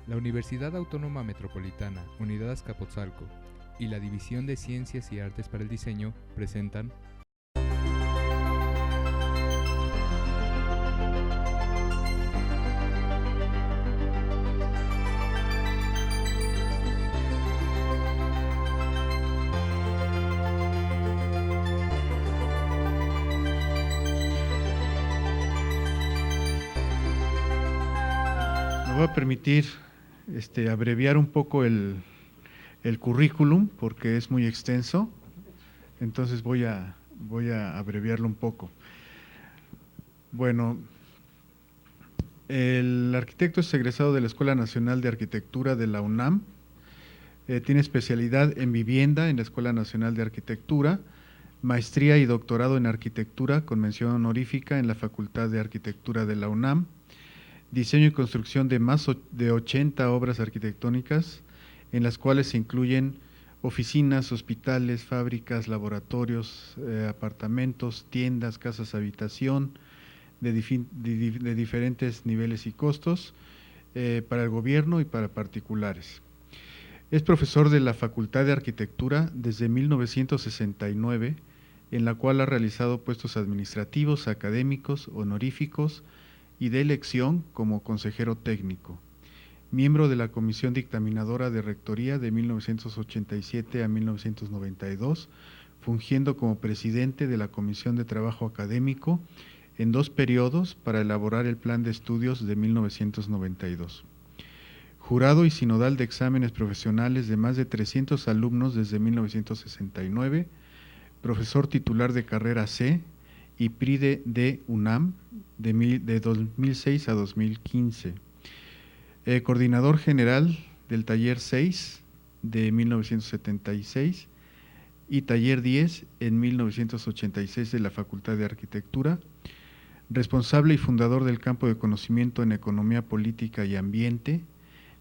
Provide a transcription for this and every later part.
La Universidad Autónoma Metropolitana, Unidad Azcapotzalco, y la División de Ciencias y Artes para el Diseño presentan Me voy a permitir abreviar un poco el currículum porque es muy extenso, entonces voy a abreviarlo un poco. Bueno, el arquitecto es egresado de la Escuela Nacional de Arquitectura de la UNAM, tiene especialidad en vivienda en la Escuela Nacional de Arquitectura, maestría y doctorado en arquitectura con mención honorífica en la Facultad de Arquitectura de la UNAM, diseño y construcción de más de 80 obras arquitectónicas, en las cuales se incluyen oficinas, hospitales, fábricas, laboratorios, apartamentos, tiendas, casas habitación, de diferentes niveles y costos, para el gobierno y para particulares. Es profesor de la Facultad de Arquitectura desde 1969, en la cual ha realizado puestos administrativos, académicos, honoríficos y de elección como consejero técnico. Miembro de la Comisión Dictaminadora de Rectoría de 1987 a 1992, fungiendo como presidente de la Comisión de Trabajo Académico en 2 periodos para elaborar el Plan de Estudios de 1992. Jurado y sinodal de exámenes profesionales de más de 300 alumnos desde 1969, profesor titular de carrera C y PRI de UNAM de 2006 a 2015. Coordinador general del taller 6 de 1976 y taller 10 en 1986 de la Facultad de Arquitectura, responsable y fundador del campo de conocimiento en Economía Política y Ambiente,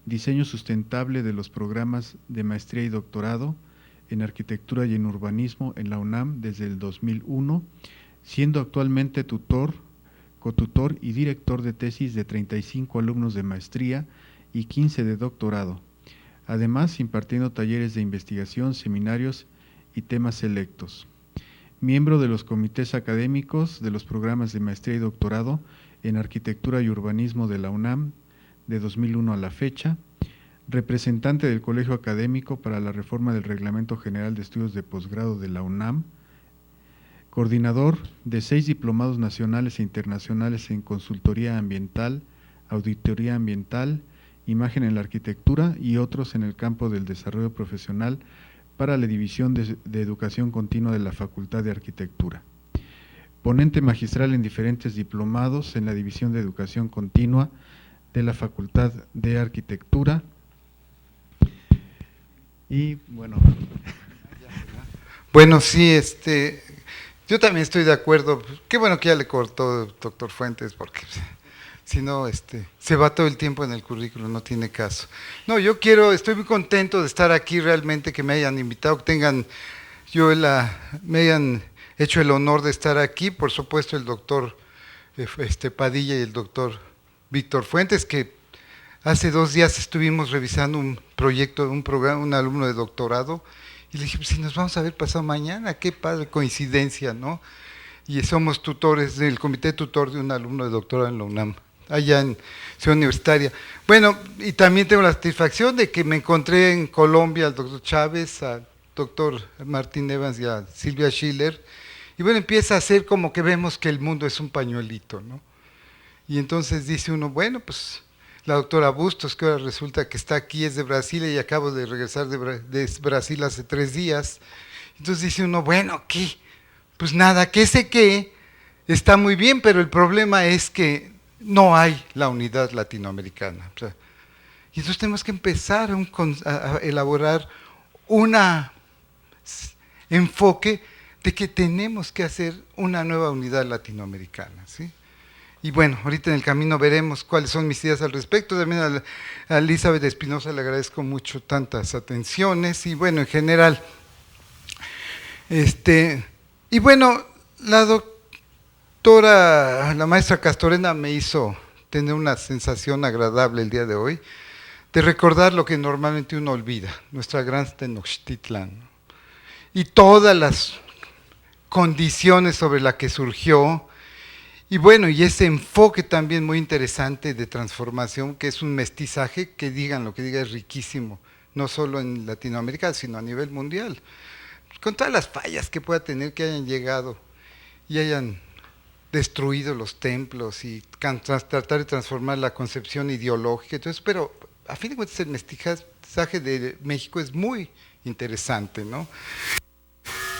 diseño sustentable de los programas de maestría y doctorado en Arquitectura y en Urbanismo en la UNAM desde el 2001, siendo actualmente tutor, cotutor y director de tesis de 35 alumnos de maestría y 15 de doctorado, además impartiendo talleres de investigación, seminarios y temas selectos. Miembro de los comités académicos de los programas de maestría y doctorado en Arquitectura y Urbanismo de la UNAM de 2001 a la fecha, representante del Colegio Académico para la Reforma del Reglamento General de Estudios de Posgrado de la UNAM, coordinador de 6 diplomados nacionales e internacionales en consultoría ambiental, auditoría ambiental, imagen en la arquitectura y otros en el campo del desarrollo profesional para la División de Educación Continua de la Facultad de Arquitectura. Ponente magistral en diferentes diplomados en la División de Educación Continua de la Facultad de Arquitectura. Y bueno. Bueno, sí, yo también estoy de acuerdo. Qué bueno que ya le cortó, doctor Fuentes, porque si no, se va todo el tiempo en el currículum, no tiene caso. No, estoy muy contento de estar aquí realmente, que me hayan invitado, que me hayan hecho el honor de estar aquí. Por supuesto, el doctor Padilla y el doctor Víctor Fuentes, que hace 2 días estuvimos revisando un proyecto, un programa, un alumno de doctorado, y le dije, pues si nos vamos a ver pasado mañana, qué padre coincidencia, ¿no? Y somos tutores del comité tutor de un alumno de doctorado en la UNAM, allá en Ciudad Universitaria. Bueno, y también tengo la satisfacción de que me encontré en Colombia al doctor Chávez, al doctor Martín Evans y a Silvia Schiller, y bueno, empieza a ser como que vemos que el mundo es un pañuelito, ¿no? Y entonces dice uno, bueno, pues la doctora Bustos, que ahora resulta que está aquí, es de Brasil y acabo de regresar de Brasil hace 3 días. Entonces dice uno, bueno, ¿qué? Pues nada, que sé que está muy bien, pero el problema es que no hay la unidad latinoamericana. O sea, y entonces tenemos que empezar a elaborar un enfoque de que tenemos que hacer una nueva unidad latinoamericana, ¿sí? Y bueno, ahorita en el camino veremos cuáles son mis ideas al respecto. También a Elizabeth Espinosa le agradezco mucho tantas atenciones y bueno, en general. Y bueno, la maestra Castorena me hizo tener una sensación agradable el día de hoy, de recordar lo que normalmente uno olvida, nuestra gran Tenochtitlán, ¿no? Y todas las condiciones sobre las que surgió, y bueno, y ese enfoque también muy interesante de transformación, que es un mestizaje, que digan lo que diga, es riquísimo, no solo en Latinoamérica, sino a nivel mundial, con todas las fallas que pueda tener, que hayan llegado y hayan destruido los templos y tratar de transformar la concepción ideológica, entonces, pero a fin de cuentas el mestizaje de México es muy interesante, ¿no?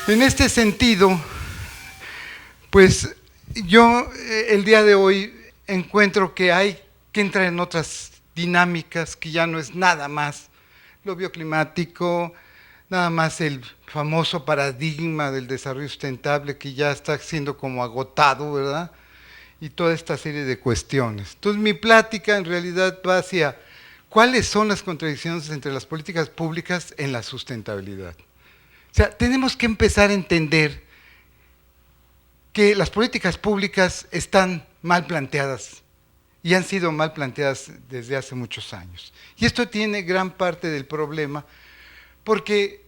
En este sentido, pues yo el día de hoy encuentro que hay que entrar en otras dinámicas, que ya no es nada más lo bioclimático, nada más el famoso paradigma del desarrollo sustentable que ya está siendo como agotado, ¿verdad? Y toda esta serie de cuestiones. Entonces mi plática en realidad va hacia cuáles son las contradicciones entre las políticas públicas en la sustentabilidad. O sea, tenemos que empezar a entender que las políticas públicas están mal planteadas y han sido mal planteadas desde hace muchos años. Y esto tiene gran parte del problema porque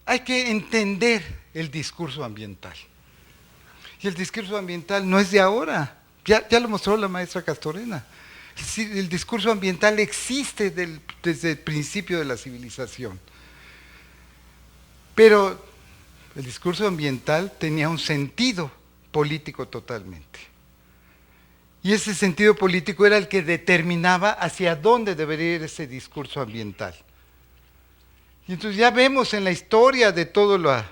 hay que entender el discurso ambiental. Y el discurso ambiental no es de ahora, ya lo mostró la maestra Castorena. El discurso ambiental existe desde el principio de la civilización. Pero el discurso ambiental tenía un sentido político totalmente. Y ese sentido político era el que determinaba hacia dónde debería ir ese discurso ambiental. Y entonces ya vemos en la historia de todo el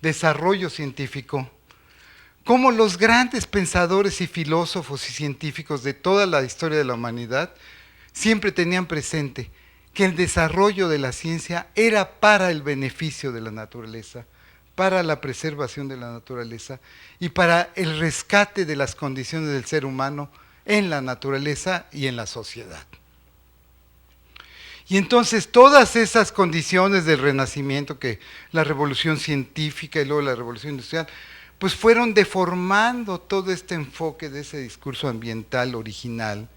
desarrollo científico cómo los grandes pensadores y filósofos y científicos de toda la historia de la humanidad siempre tenían presente que el desarrollo de la ciencia era para el beneficio de la naturaleza, para la preservación de la naturaleza y para el rescate de las condiciones del ser humano en la naturaleza y en la sociedad. Y entonces todas esas condiciones del Renacimiento, que la revolución científica y luego la revolución industrial, pues fueron deformando todo este enfoque de ese discurso ambiental original,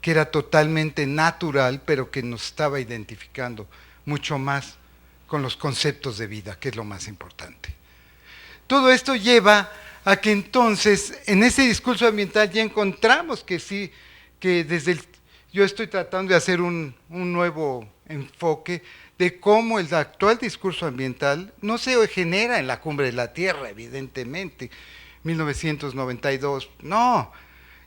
que era totalmente natural, pero que nos estaba identificando mucho más con los conceptos de vida, que es lo más importante. Todo esto lleva a que entonces, en ese discurso ambiental ya encontramos que sí, que yo estoy tratando de hacer un nuevo enfoque de cómo el actual discurso ambiental no se genera en la Cumbre de la Tierra, evidentemente, 1992, no,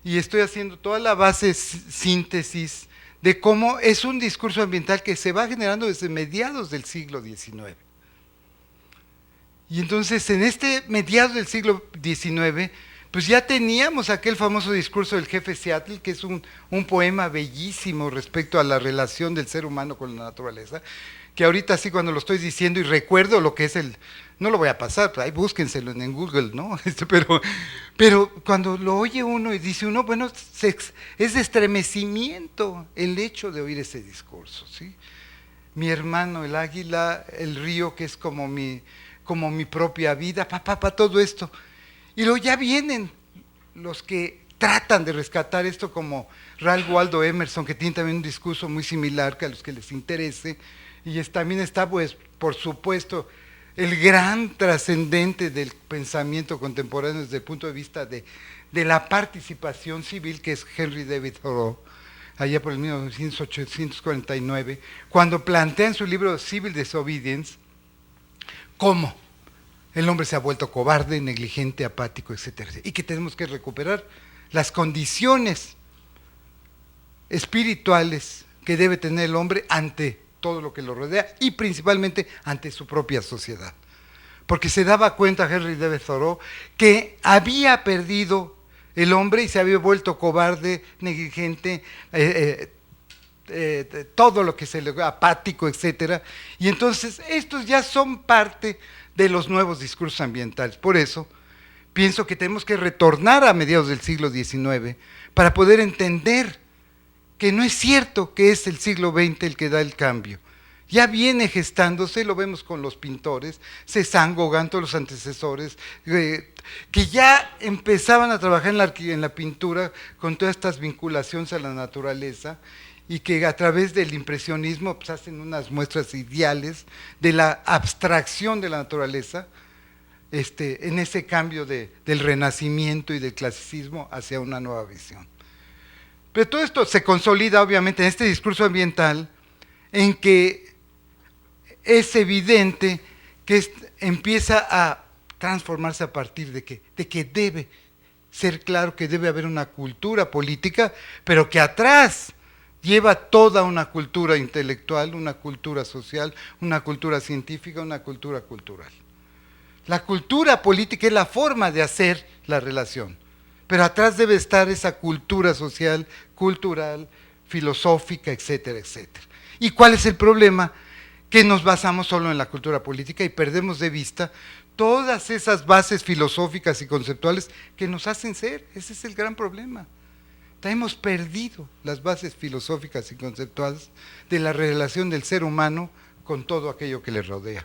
y estoy haciendo toda la base síntesis de cómo es un discurso ambiental que se va generando desde mediados del siglo XIX. Y entonces, en este mediados del siglo XIX, pues ya teníamos aquel famoso discurso del jefe Seattle, que es un poema bellísimo respecto a la relación del ser humano con la naturaleza, que ahorita sí cuando lo estoy diciendo y recuerdo lo que es no lo voy a pasar, ahí búsquenselo en Google, ¿no? Pero cuando lo oye uno y dice uno, bueno, es de estremecimiento el hecho de oír ese discurso, ¿sí? Mi hermano, el águila, el río que es como mi propia vida, todo esto. Y luego ya vienen los que tratan de rescatar esto, como Ralph Waldo Emerson, que tiene también un discurso muy similar que a los que les interese, y también está, pues, por supuesto, el gran trascendente del pensamiento contemporáneo desde el punto de vista de la participación civil, que es Henry David Thoreau, allá por el 1849, cuando plantea en su libro Civil Disobedience cómo el hombre se ha vuelto cobarde, negligente, apático, etcétera, y que tenemos que recuperar las condiciones espirituales que debe tener el hombre ante todo lo que lo rodea y principalmente ante su propia sociedad. Porque se daba cuenta Henry David Thoreau que había perdido el hombre y se había vuelto cobarde, negligente, todo lo que se le apático, etcétera. Y entonces estos ya son parte de los nuevos discursos ambientales. Por eso pienso que tenemos que retornar a mediados del siglo XIX para poder entender que no es cierto que es el siglo XX el que da el cambio. Ya viene gestándose, lo vemos con los pintores, Cézanne, Gauguin, todos los antecesores, que ya empezaban a trabajar en la pintura con todas estas vinculaciones a la naturaleza, y que a través del impresionismo pues, hacen unas muestras ideales de la abstracción de la naturaleza, en ese cambio del renacimiento y del clasicismo hacia una nueva visión. Pero todo esto se consolida obviamente en este discurso ambiental, en que es evidente que empieza a transformarse a partir de que debe ser claro que debe haber una cultura política, pero que atrás lleva toda una cultura intelectual, una cultura social, una cultura científica, una cultura cultural. La cultura política es la forma de hacer la relación, pero atrás debe estar esa cultura social, cultural, filosófica, etcétera, etcétera. ¿Y cuál es el problema? Que nos basamos solo en la cultura política y perdemos de vista todas esas bases filosóficas y conceptuales que nos hacen ser. Ese es el gran problema. Hemos perdido las bases filosóficas y conceptuales de la relación del ser humano con todo aquello que le rodea.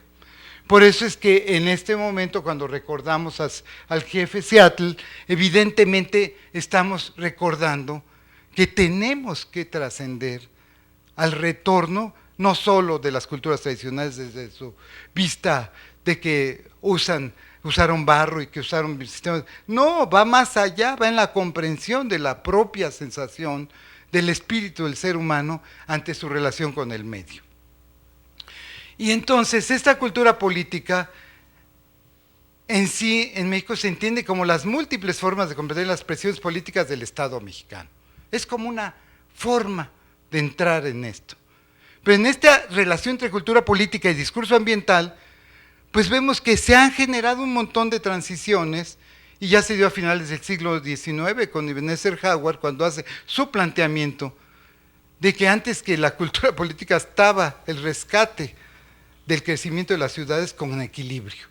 Por eso es que en este momento, cuando recordamos al jefe Seattle, evidentemente estamos recordando que tenemos que trascender al retorno, no solo de las culturas tradicionales desde su vista de que usaron barro y que usaron sistemas. No, va más allá, va en la comprensión de la propia sensación del espíritu del ser humano ante su relación con el medio. Y entonces esta cultura política en sí, en México se entiende como las múltiples formas de comprender las presiones políticas del Estado mexicano. Es como una forma de entrar en esto. Pero en esta relación entre cultura política y discurso ambiental, pues vemos que se han generado un montón de transiciones, y ya se dio a finales del siglo XIX con Ebenezer Howard, cuando hace su planteamiento de que antes que la cultura política estaba el rescate del crecimiento de las ciudades con un equilibrio,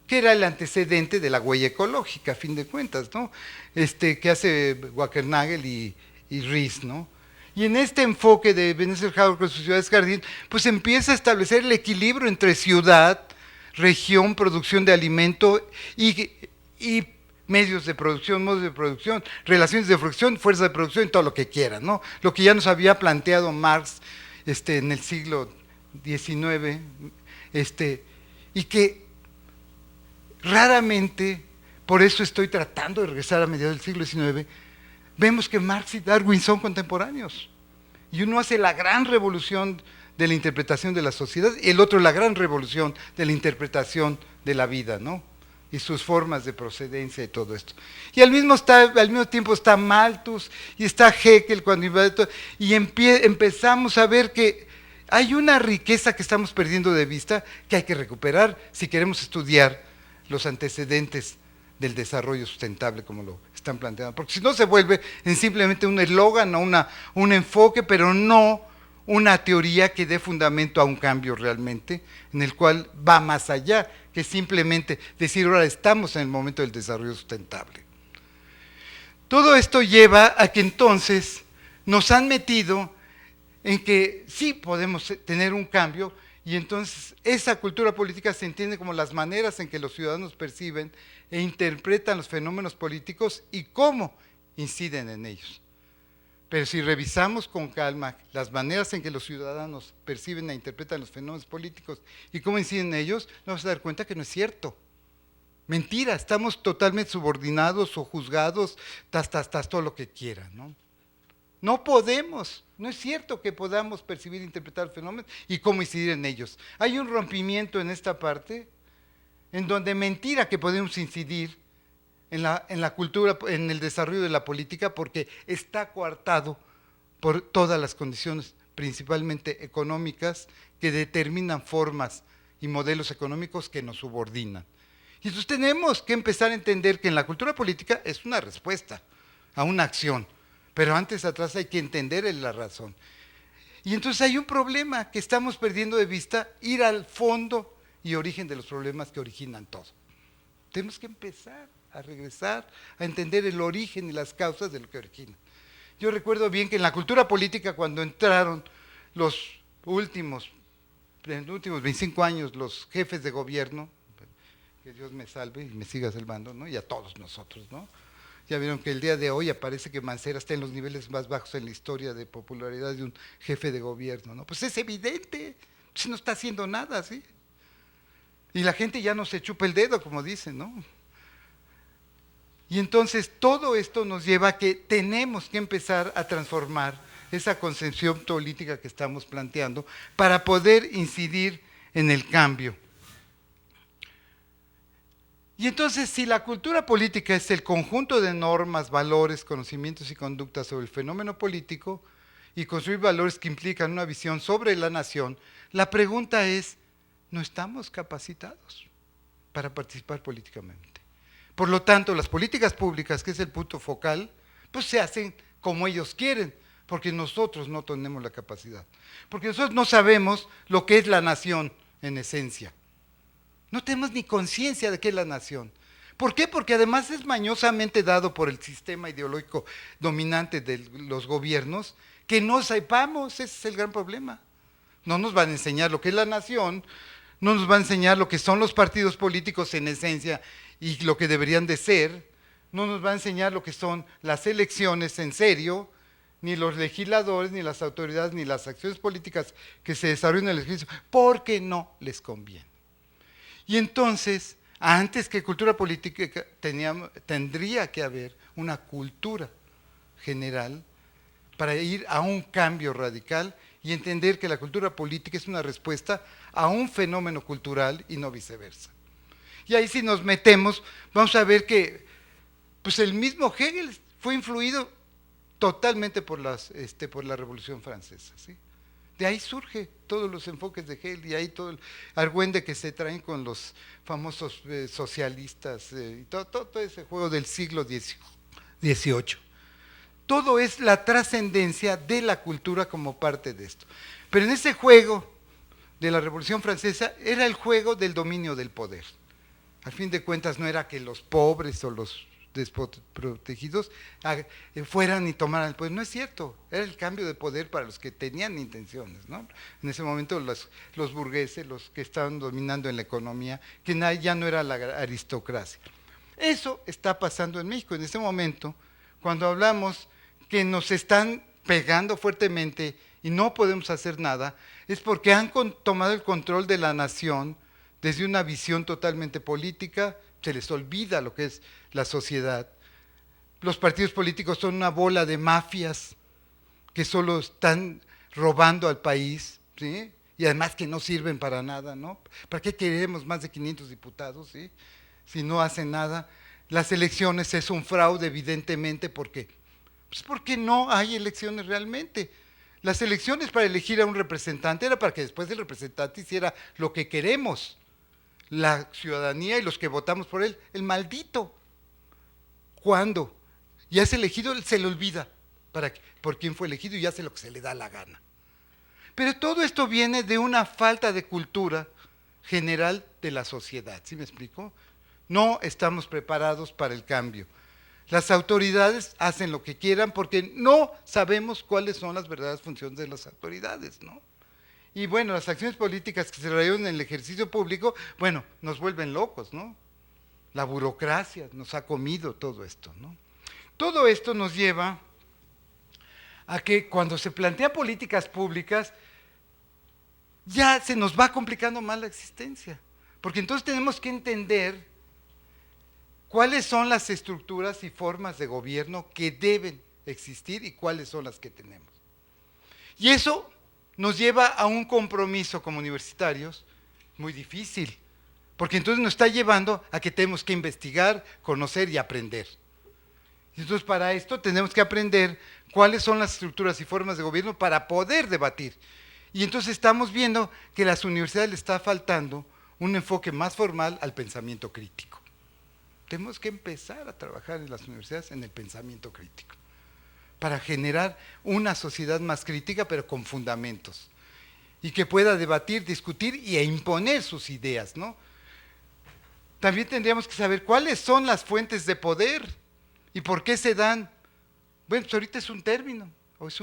que era el antecedente de la huella ecológica, a fin de cuentas, ¿no? Que hace Wackernagel y Ries, ¿no? Y en este enfoque de Ebenezer Howard con sus ciudades jardín, pues empieza a establecer el equilibrio entre ciudad, región, producción de alimento y medios de producción, modos de producción, relaciones de producción, fuerza de producción y todo lo que quieran, ¿no? Lo que ya nos había planteado Marx en el siglo XIX, y que raramente, por eso estoy tratando de regresar a mediados del siglo XIX, vemos que Marx y Darwin son contemporáneos. Y uno hace la gran revolución de la interpretación de la sociedad y el otro la gran revolución de la interpretación de la vida, ¿no? Y sus formas de procedencia y todo esto. Y al mismo tiempo está Malthus y está Haeckel cuando y empezamos a ver que hay una riqueza que estamos perdiendo de vista que hay que recuperar si queremos estudiar los antecedentes del desarrollo sustentable como lo están planteando, porque si no se vuelve en simplemente un eslogan o un enfoque, pero no una teoría que dé fundamento a un cambio realmente, en el cual va más allá que simplemente decir ahora estamos en el momento del desarrollo sustentable. Todo esto lleva a que entonces nos han metido en que sí podemos tener un cambio, y entonces esa cultura política se entiende como las maneras en que los ciudadanos perciben e interpretan los fenómenos políticos y cómo inciden en ellos. Pero si revisamos con calma las maneras en que los ciudadanos perciben e interpretan los fenómenos políticos y cómo inciden en ellos, nos vamos a dar cuenta que no es cierto. Mentira, estamos totalmente subordinados o juzgados, todo lo que quieran, ¿no? No podemos, no es cierto que podamos percibir e interpretar fenómenos y cómo incidir en ellos. Hay un rompimiento en esta parte, en donde mentira que podemos incidir en la cultura, en el desarrollo de la política, porque está coartado por todas las condiciones, principalmente económicas, que determinan formas y modelos económicos que nos subordinan. Y entonces tenemos que empezar a entender que en la cultura política es una respuesta a una acción, pero antes atrás hay que entender la razón. Y entonces hay un problema que estamos perdiendo de vista, ir al fondo y origen de los problemas que originan todo. Tenemos que empezar a regresar a entender el origen y las causas de lo que originan. Yo recuerdo bien que en la cultura política, cuando entraron los últimos 25 años, los jefes de gobierno, que Dios me salve y me siga salvando, ¿no? Y a todos nosotros, ¿no? Ya vieron que el día de hoy aparece que Mancera está en los niveles más bajos en la historia de popularidad de un jefe de gobierno, ¿no? Pues es evidente, pues no está haciendo nada, ¿sí? Y la gente ya no se chupa el dedo, como dicen, ¿no? Y entonces todo esto nos lleva a que tenemos que empezar a transformar esa concepción política que estamos planteando para poder incidir en el cambio. Y entonces, si la cultura política es el conjunto de normas, valores, conocimientos y conductas sobre el fenómeno político y construir valores que implican una visión sobre la nación, la pregunta es, ¿no estamos capacitados para participar políticamente? Por lo tanto, las políticas públicas, que es el punto focal, pues se hacen como ellos quieren, porque nosotros no tenemos la capacidad. Porque nosotros no sabemos lo que es la nación en esencia. No tenemos ni conciencia de qué es la nación. ¿Por qué? Porque además es mañosamente dado por el sistema ideológico dominante de los gobiernos que no sepamos, ese es el gran problema. No nos van a enseñar lo que es la nación, no nos van a enseñar lo que son los partidos políticos en esencia y lo que deberían de ser, no nos va a enseñar lo que son las elecciones en serio, ni los legisladores, ni las autoridades, ni las acciones políticas que se desarrollan en el ejercicio, porque no les conviene. Y entonces, antes que cultura política, tendría que haber una cultura general para ir a un cambio radical y entender que la cultura política es una respuesta a un fenómeno cultural y no viceversa. Y ahí si nos metemos, vamos a ver que pues el mismo Hegel fue influido totalmente por la Revolución Francesa, ¿sí? De ahí surge todos los enfoques de Hegel y ahí todo el argüende que se traen con los famosos socialistas y todo ese juego del siglo XVIII. Todo es la trascendencia de la cultura como parte de esto. Pero en ese juego de la Revolución Francesa era el juego del dominio del poder. Al fin de cuentas no era que los pobres o los desprotegidos fueran y tomaran el poder. No es cierto, era el cambio de poder para los que tenían intenciones, ¿no? En ese momento los burgueses, los que estaban dominando en la economía, que ya no era la aristocracia. Eso está pasando en México en este momento, cuando hablamos que nos están pegando fuertemente y no podemos hacer nada, es porque han tomado el control de la nación desde una visión totalmente política, se les olvida lo que es la sociedad. Los partidos políticos son una bola de mafias que solo están robando al país, ¿sí? Y además que no sirven para nada, ¿no? ¿Para qué queremos más de 500 diputados, ¿sí? Si no hacen nada? Las elecciones es un fraude, evidentemente, porque no hay elecciones realmente. Las elecciones para elegir a un representante era para que después el representante hiciera lo que queremos. La ciudadanía y los que votamos por él, el maldito. ¿Cuándo? Ya es elegido, se le olvida por quién fue elegido y hace lo que se le da la gana. Pero todo esto viene de una falta de cultura general de la sociedad, ¿sí me explico? No estamos preparados para el cambio. Las autoridades hacen lo que quieran porque no sabemos cuáles son las verdaderas funciones de las autoridades, ¿no? Y bueno, las acciones políticas que se realizan en el ejercicio público, bueno, nos vuelven locos, ¿no? La burocracia nos ha comido todo esto, ¿no? Todo esto nos lleva a que cuando se plantean políticas públicas, ya se nos va complicando más la existencia. Porque entonces tenemos que entender cuáles son las estructuras y formas de gobierno que deben existir y cuáles son las que tenemos. Y eso nos lleva a un compromiso como universitarios muy difícil, porque entonces nos está llevando a que tenemos que investigar, conocer y aprender. Y entonces para esto tenemos que aprender cuáles son las estructuras y formas de gobierno para poder debatir. Y entonces estamos viendo que a las universidades le está faltando un enfoque más formal al pensamiento crítico. Tenemos que empezar a trabajar en las universidades en el pensamiento crítico, para generar una sociedad más crítica, pero con fundamentos, y que pueda debatir, discutir e imponer sus ideas, ¿no? También tendríamos que saber cuáles son las fuentes de poder y por qué se dan. Bueno, pues ahorita es un término, o es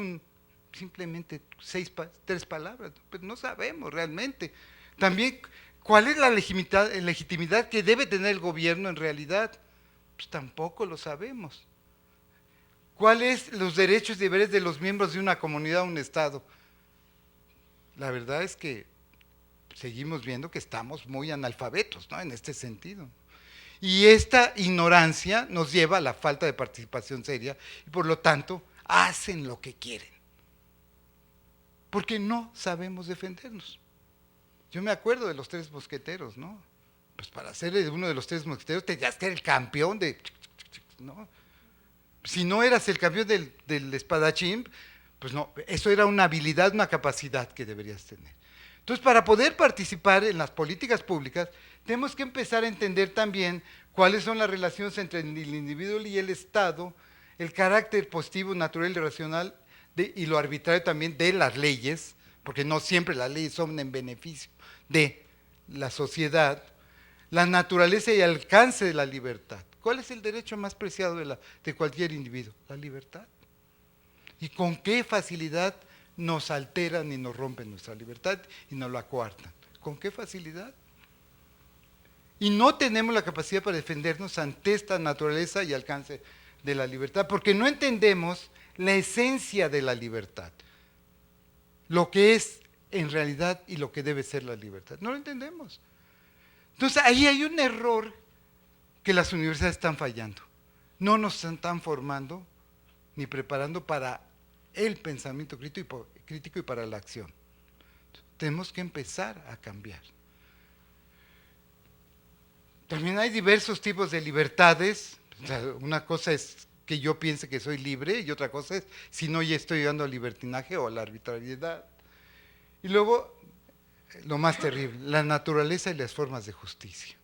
simplemente 3 palabras, pero no sabemos realmente. También, ¿cuál es la legitimidad que debe tener el gobierno en realidad? Pues tampoco lo sabemos. ¿Cuáles los derechos y deberes de los miembros de una comunidad o un Estado? La verdad es que seguimos viendo que estamos muy analfabetos, ¿no?, en este sentido. Y esta ignorancia nos lleva a la falta de participación seria y por lo tanto hacen lo que quieren. Porque no sabemos defendernos. Yo me acuerdo de los tres mosqueteros, ¿no? Pues para ser uno de los tres mosqueteros tenías que ser el campeón de... ¿no? Si no eras el campeón del espadachín, pues no, eso era una habilidad, una capacidad que deberías tener. Entonces, para poder participar en las políticas públicas, tenemos que empezar a entender también cuáles son las relaciones entre el individuo y el Estado, el carácter positivo, natural y racional, y lo arbitrario también de las leyes, porque no siempre las leyes son en beneficio de la sociedad, la naturaleza y alcance de la libertad. ¿Cuál es el derecho más preciado de cualquier individuo? La libertad. ¿Y con qué facilidad nos alteran y nos rompen nuestra libertad y nos la coartan? ¿Con qué facilidad? Y no tenemos la capacidad para defendernos ante esta naturaleza y alcance de la libertad, porque no entendemos la esencia de la libertad, lo que es en realidad y lo que debe ser la libertad. No lo entendemos. Entonces ahí hay un error que las universidades están fallando. No nos están formando ni preparando para el pensamiento crítico y para la acción. Tenemos que empezar a cambiar. También hay diversos tipos de libertades. O sea, una cosa es que yo piense que soy libre y otra cosa es si no ya estoy llegando al libertinaje o a la arbitrariedad. Y luego, lo más terrible, la naturaleza y las formas de justicia.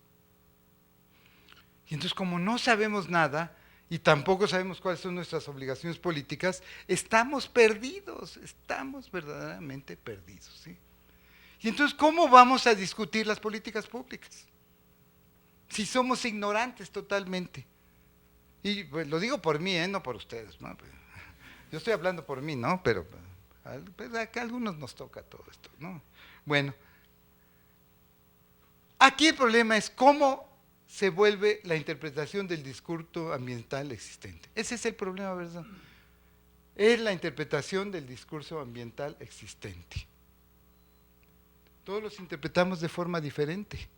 Y entonces, como no sabemos nada y tampoco sabemos cuáles son nuestras obligaciones políticas, estamos perdidos, estamos verdaderamente perdidos, ¿sí? Y entonces, ¿cómo vamos a discutir las políticas públicas? Si somos ignorantes totalmente. Y pues, lo digo por mí, no por ustedes, ¿no? Yo estoy hablando por mí, ¿no? Pero a algunos nos toca todo esto, ¿no? Bueno, aquí el problema es cómo se vuelve la interpretación del discurso ambiental existente. Ese es el problema, ¿verdad? Es la interpretación del discurso ambiental existente. Todos los interpretamos de forma diferente.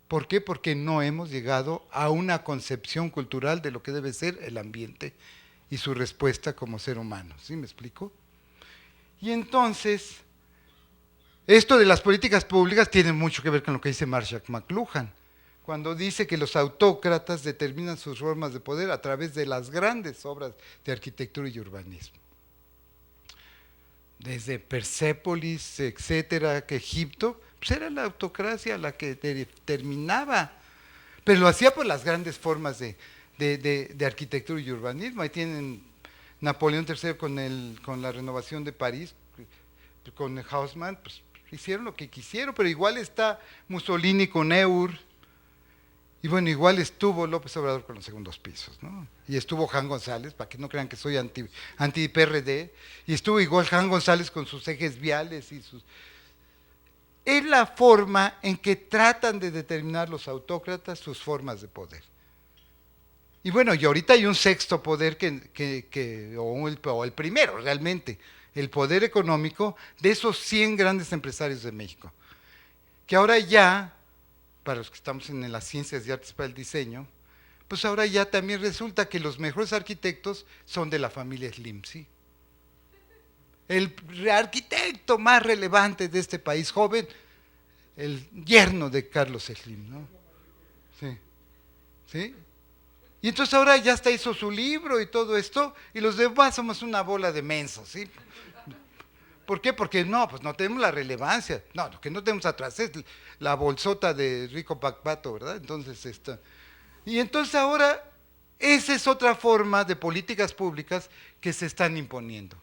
¿Por qué? Porque no hemos llegado a una concepción cultural de lo que debe ser el ambiente y su respuesta como ser humano. ¿Sí me explico? Y entonces, esto de las políticas públicas tiene mucho que ver con lo que dice Marshall McLuhan, cuando dice que los autócratas determinan sus formas de poder a través de las grandes obras de arquitectura y urbanismo. Desde Persépolis, etcétera, que Egipto, pues era la autocracia la que determinaba, pero lo hacía por las grandes formas de arquitectura y urbanismo. Ahí tienen Napoleón III con la renovación de París, con Haussmann, pues hicieron lo que quisieron, pero igual está Mussolini con Eur, y bueno, igual estuvo López Obrador con los segundos pisos, ¿no? Y estuvo Jan González, para que no crean que soy anti-PRD, y estuvo igual Jan González con sus ejes viales y sus... Es la forma en que tratan de determinar los autócratas sus formas de poder. Y bueno, y ahorita hay un sexto poder o el primero realmente, el poder económico de esos 100 grandes empresarios de México, que ahora ya, para los que estamos en las ciencias y artes para el diseño, pues ahora ya también resulta que los mejores arquitectos son de la familia Slim, ¿sí? El arquitecto más relevante de este país joven, el yerno de Carlos Slim, ¿no? Sí, ¿sí? Y entonces ahora ya hasta hizo su libro y todo esto, y los demás somos una bola de mensos, ¿sí? ¿Por qué? Porque no, pues no tenemos la relevancia. No, lo que no tenemos atrás es la bolsota de Rico Pacpato, ¿verdad? Entonces, y entonces ahora, esa es otra forma de políticas públicas que se están imponiendo.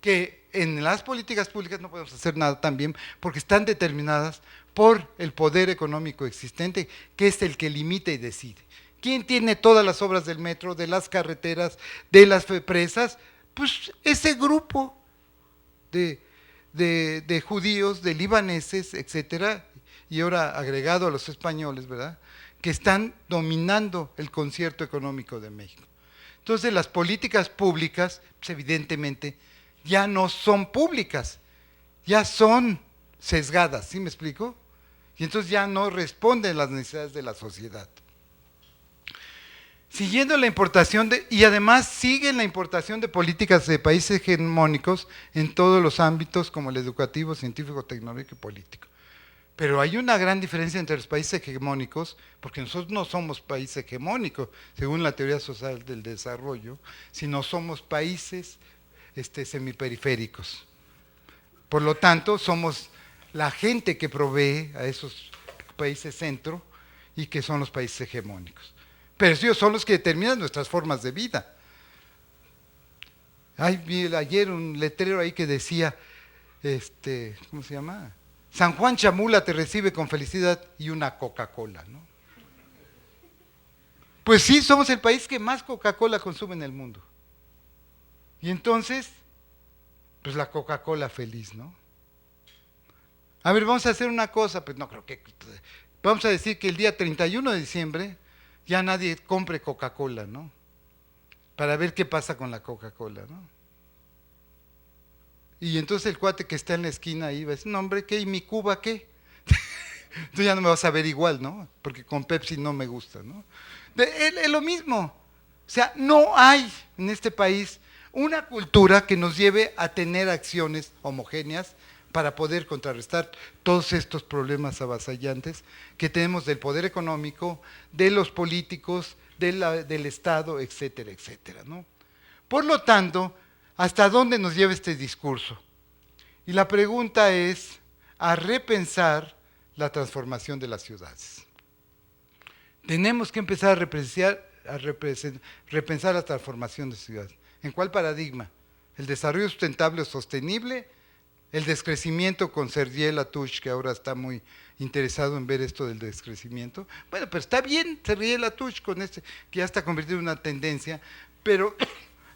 Que en las políticas públicas no podemos hacer nada también porque están determinadas por el poder económico existente, que es el que limita y decide. ¿Quién tiene todas las obras del metro, de las carreteras, de las presas? Pues ese grupo de judíos, de libaneses, etcétera, y ahora agregado a los españoles, ¿verdad?, que están dominando el concierto económico de México. Entonces las políticas públicas, pues evidentemente, ya no son públicas, ya son sesgadas, ¿sí me explico? Y entonces ya no responden a las necesidades de la sociedad. Siguiendo la importación y además siguen la importación de políticas de países hegemónicos en todos los ámbitos como el educativo, científico, tecnológico y político. Pero hay una gran diferencia entre los países hegemónicos, porque nosotros no somos país hegemónico, según la teoría social del desarrollo, sino somos países semiperiféricos. Por lo tanto, somos la gente que provee a esos países centro y que son los países hegemónicos. Pero ellos son los que determinan nuestras formas de vida. Vi ayer un letrero ahí que decía, ¿cómo se llama? San Juan Chamula te recibe con felicidad y una Coca-Cola, ¿no? Pues sí, somos el país que más Coca-Cola consume en el mundo. Y entonces, pues la Coca-Cola feliz, ¿no? A ver, vamos a hacer una cosa, pues no creo que... Vamos a decir que el día 31 de diciembre ya nadie compre Coca-Cola, ¿no? Para ver qué pasa con la Coca-Cola, ¿no? Y entonces el cuate que está en la esquina ahí va a decir, no hombre, ¿qué? ¿Y mi Cuba qué? Tú ya no me vas a ver igual, ¿no? Porque con Pepsi no me gusta, ¿no? Es lo mismo. O sea, no hay en este país una cultura que nos lleve a tener acciones homogéneas para poder contrarrestar todos estos problemas avasallantes que tenemos del poder económico, de los políticos, del Estado, etcétera, etcétera, ¿no? Por lo tanto, ¿hasta dónde nos lleva este discurso? Y la pregunta es a repensar la transformación de las ciudades. Tenemos que empezar a repensar la transformación de ciudades. ¿En cuál paradigma? ¿El desarrollo sustentable o sostenible? ¿El descrecimiento con Sergei Latouche, que ahora está muy interesado en ver esto del descrecimiento? Bueno, pero está bien Sergei Latouche con que ya está convertido en una tendencia, pero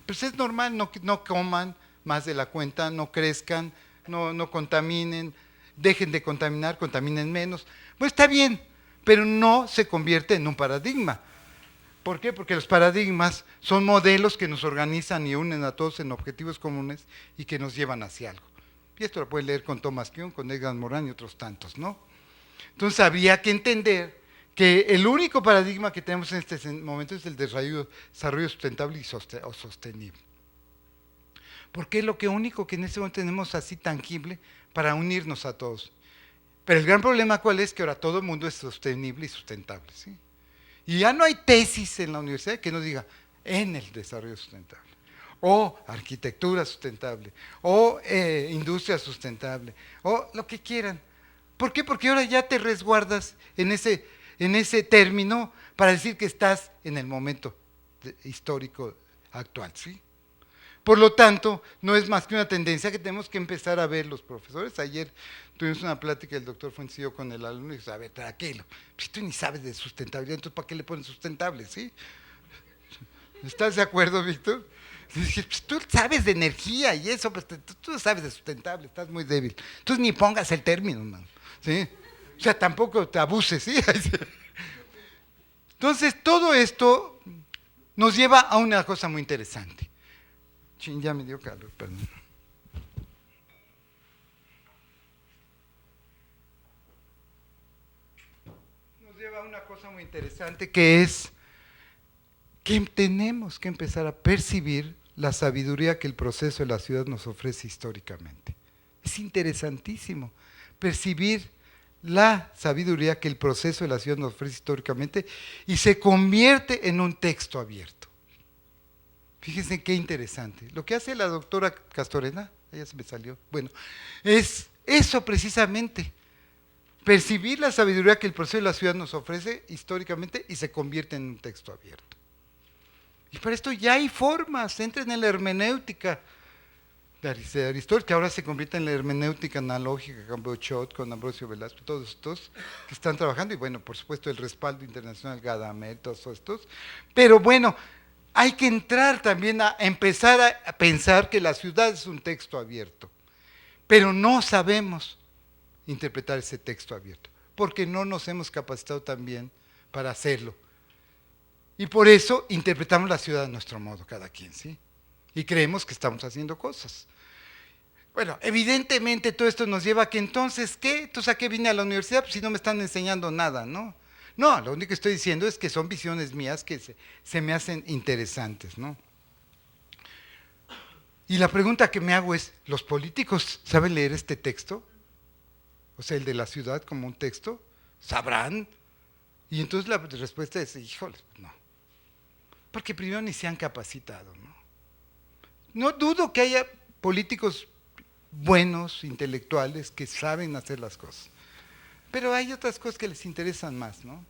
pues es normal, no coman más de la cuenta, no crezcan, no contaminen, dejen de contaminar, contaminen menos. Pues está bien, pero no se convierte en un paradigma. ¿Por qué? Porque los paradigmas son modelos que nos organizan y unen a todos en objetivos comunes y que nos llevan hacia algo. Y esto lo pueden leer con Thomas Kuhn, con Edgar Morin y otros tantos, ¿no? Entonces habría que entender que el único paradigma que tenemos en este momento es el desarrollo sustentable o sostenible. Porque es lo único que en este momento tenemos así tangible para unirnos a todos. Pero el gran problema, ¿cuál es? Que ahora todo el mundo es sostenible y sustentable, ¿sí? Y ya no hay tesis en la universidad que nos diga en el desarrollo sustentable, o arquitectura sustentable, o industria sustentable, o lo que quieran. ¿Por qué? Porque ahora ya te resguardas en ese término para decir que estás en el momento histórico actual, ¿sí? Por lo tanto, no es más que una tendencia que tenemos que empezar a ver los profesores. Ayer tuvimos una plática del doctor Fuentes y yo con el alumno y dijo, a ver, tranquilo, si tú ni sabes de sustentabilidad, entonces ¿para qué le pones sustentable, sí? ¿Estás de acuerdo, Víctor? Pues tú sabes de energía y eso, pues tú sabes de sustentable, estás muy débil. Entonces ni pongas el término, man, ¿sí? O sea, tampoco te abuses, ¿sí? Entonces, todo esto nos lleva a una cosa muy interesante. Chin, ya me dio calor, perdón. Nos lleva a una cosa muy interesante que es que tenemos que empezar a percibir la sabiduría que el proceso de la ciudad nos ofrece históricamente. Es interesantísimo percibir la sabiduría que el proceso de la ciudad nos ofrece históricamente y se convierte en un texto abierto. Fíjense qué interesante. Lo que hace la doctora Castorena, ella se me salió, bueno, es eso precisamente, percibir la sabiduría que el proceso de la ciudad nos ofrece históricamente y se convierte en un texto abierto. Y para esto ya hay formas, entren en la hermenéutica de Aristóteles, que ahora se convierte en la hermenéutica analógica con Beuchot, con Ambrosio Velasco, todos estos que están trabajando, y bueno, por supuesto el respaldo internacional, Gadamer, todos estos, pero bueno, hay que entrar también a empezar a pensar que la ciudad es un texto abierto, pero no sabemos interpretar ese texto abierto, porque no nos hemos capacitado también para hacerlo. Y por eso interpretamos la ciudad a nuestro modo, cada quien, ¿sí? Y creemos que estamos haciendo cosas. Bueno, evidentemente todo esto nos lleva a que entonces, ¿qué? Entonces, ¿a qué vine a la universidad? Pues si no me están enseñando nada, ¿no? No, lo único que estoy diciendo es que son visiones mías que se me hacen interesantes, ¿no? Y la pregunta que me hago es, ¿los políticos saben leer este texto? O sea, el de la ciudad como un texto, ¿sabrán? Y entonces la respuesta es, híjole, no. Porque primero ni se han capacitado, ¿no? No dudo que haya políticos buenos, intelectuales, que saben hacer las cosas. Pero hay otras cosas que les interesan más, ¿no?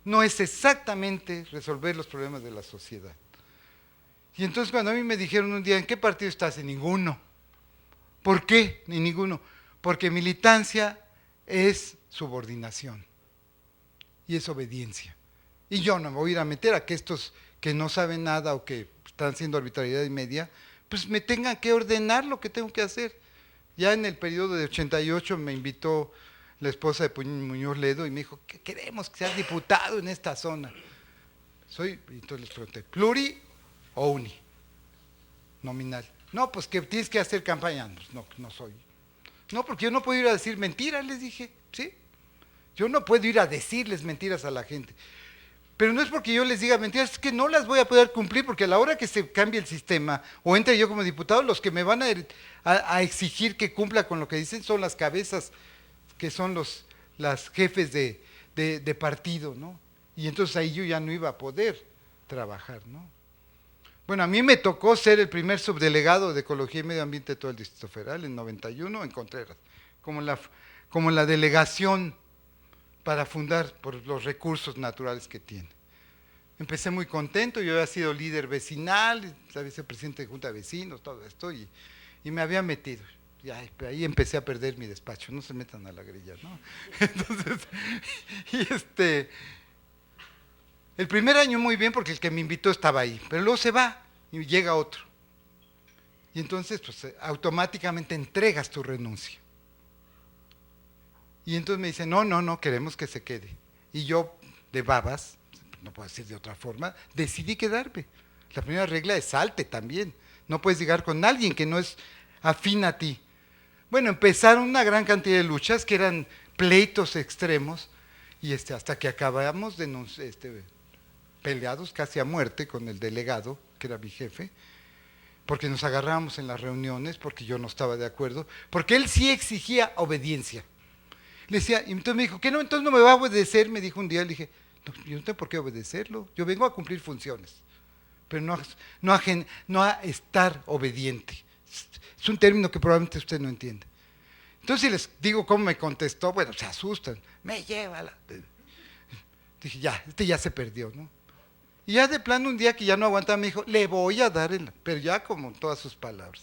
No es exactamente resolver los problemas de la sociedad. Y entonces cuando a mí me dijeron un día, ¿en qué partido estás? En ninguno. ¿Por qué? Ni ninguno. Porque militancia es subordinación y es obediencia. Y yo no me voy a ir a meter a que estos que no saben nada o que están haciendo arbitrariedad y media, pues me tengan que ordenar lo que tengo que hacer. Ya en el periodo de 88 me invitó la esposa de Muñoz Ledo y me dijo, que queremos que seas diputado en esta zona. Entonces les pregunté, ¿pluri o uni? Nominal. No, pues que tienes que hacer campaña. Pues no soy. No, porque yo no puedo ir a decir mentiras, les dije, ¿sí? Yo no puedo ir a decirles mentiras a la gente. Pero no es porque yo les diga mentiras, es que no las voy a poder cumplir, porque a la hora que se cambie el sistema, o entre yo como diputado, los que me van a exigir que cumpla con lo que dicen son las cabezas, que son las jefes de partido, ¿no? Y entonces ahí yo ya no iba a poder trabajar, ¿no? Bueno, a mí me tocó ser el primer subdelegado de Ecología y Medio Ambiente de todo el Distrito Federal en 91 en Contreras, como la delegación para fundar por los recursos naturales que tiene. Empecé muy contento, yo había sido líder vecinal, vicepresidente de Junta de Vecinos, todo esto, y me había metido. Y ahí empecé a perder mi despacho, no se metan a la grilla, ¿no? Entonces, el primer año muy bien porque el que me invitó estaba ahí, pero luego se va y llega otro. Y entonces, pues automáticamente entregas tu renuncia. Y entonces me dicen, no, queremos que se quede. Y yo, de babas, no puedo decir de otra forma, decidí quedarme. La primera regla es salte también. No puedes llegar con alguien que no es afín a ti. Bueno, empezaron una gran cantidad de luchas que eran pleitos extremos y hasta que acabamos peleados casi a muerte con el delegado, que era mi jefe, porque nos agarrábamos en las reuniones, porque yo no estaba de acuerdo, porque él sí exigía obediencia. Le decía, y entonces me dijo, ¿qué no? Entonces no me va a obedecer, me dijo un día, le dije, no, yo no tengo por qué obedecerlo, yo vengo a cumplir funciones, pero no a estar obediente. Es un término que probablemente usted no entiende. Entonces si les digo cómo me contestó, bueno, se asustan, me lleva Dije, ya se perdió, ¿no? Y ya de plano un día que ya no aguantaba, me dijo, le voy a dar, pero ya como todas sus palabras.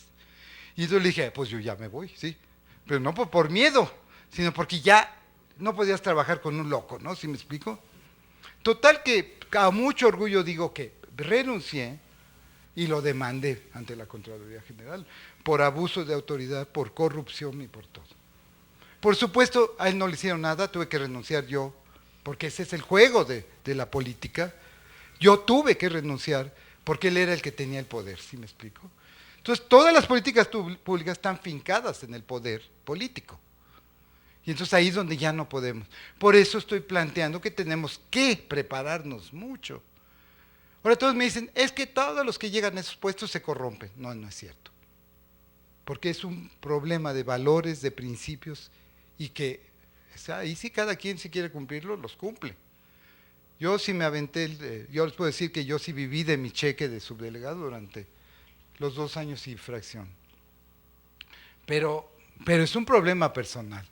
Y yo le dije, pues yo ya me voy, sí, pero no por miedo, sino porque ya no podías trabajar con un loco, ¿no? ¿Sí me explico? Total que a mucho orgullo digo que renuncié y lo demandé ante la Contraloría General por abuso de autoridad, por corrupción y por todo. Por supuesto, a él no le hicieron nada, tuve que renunciar yo, porque ese es el juego de la política. Yo tuve que renunciar porque él era el que tenía el poder, ¿sí me explico? Entonces, todas las políticas públicas están fincadas en el poder político. Y entonces ahí es donde ya no podemos. Por eso estoy planteando que tenemos que prepararnos mucho. Ahora todos me dicen, es que todos los que llegan a esos puestos se corrompen. No, no es cierto. Porque es un problema de valores, de principios, y que ahí sí cada quien si quiere cumplirlo, los cumple. Yo sí me aventé, yo les puedo decir que yo sí viví de mi cheque de subdelegado durante los 2 años y fracción. Pero es un problema personal.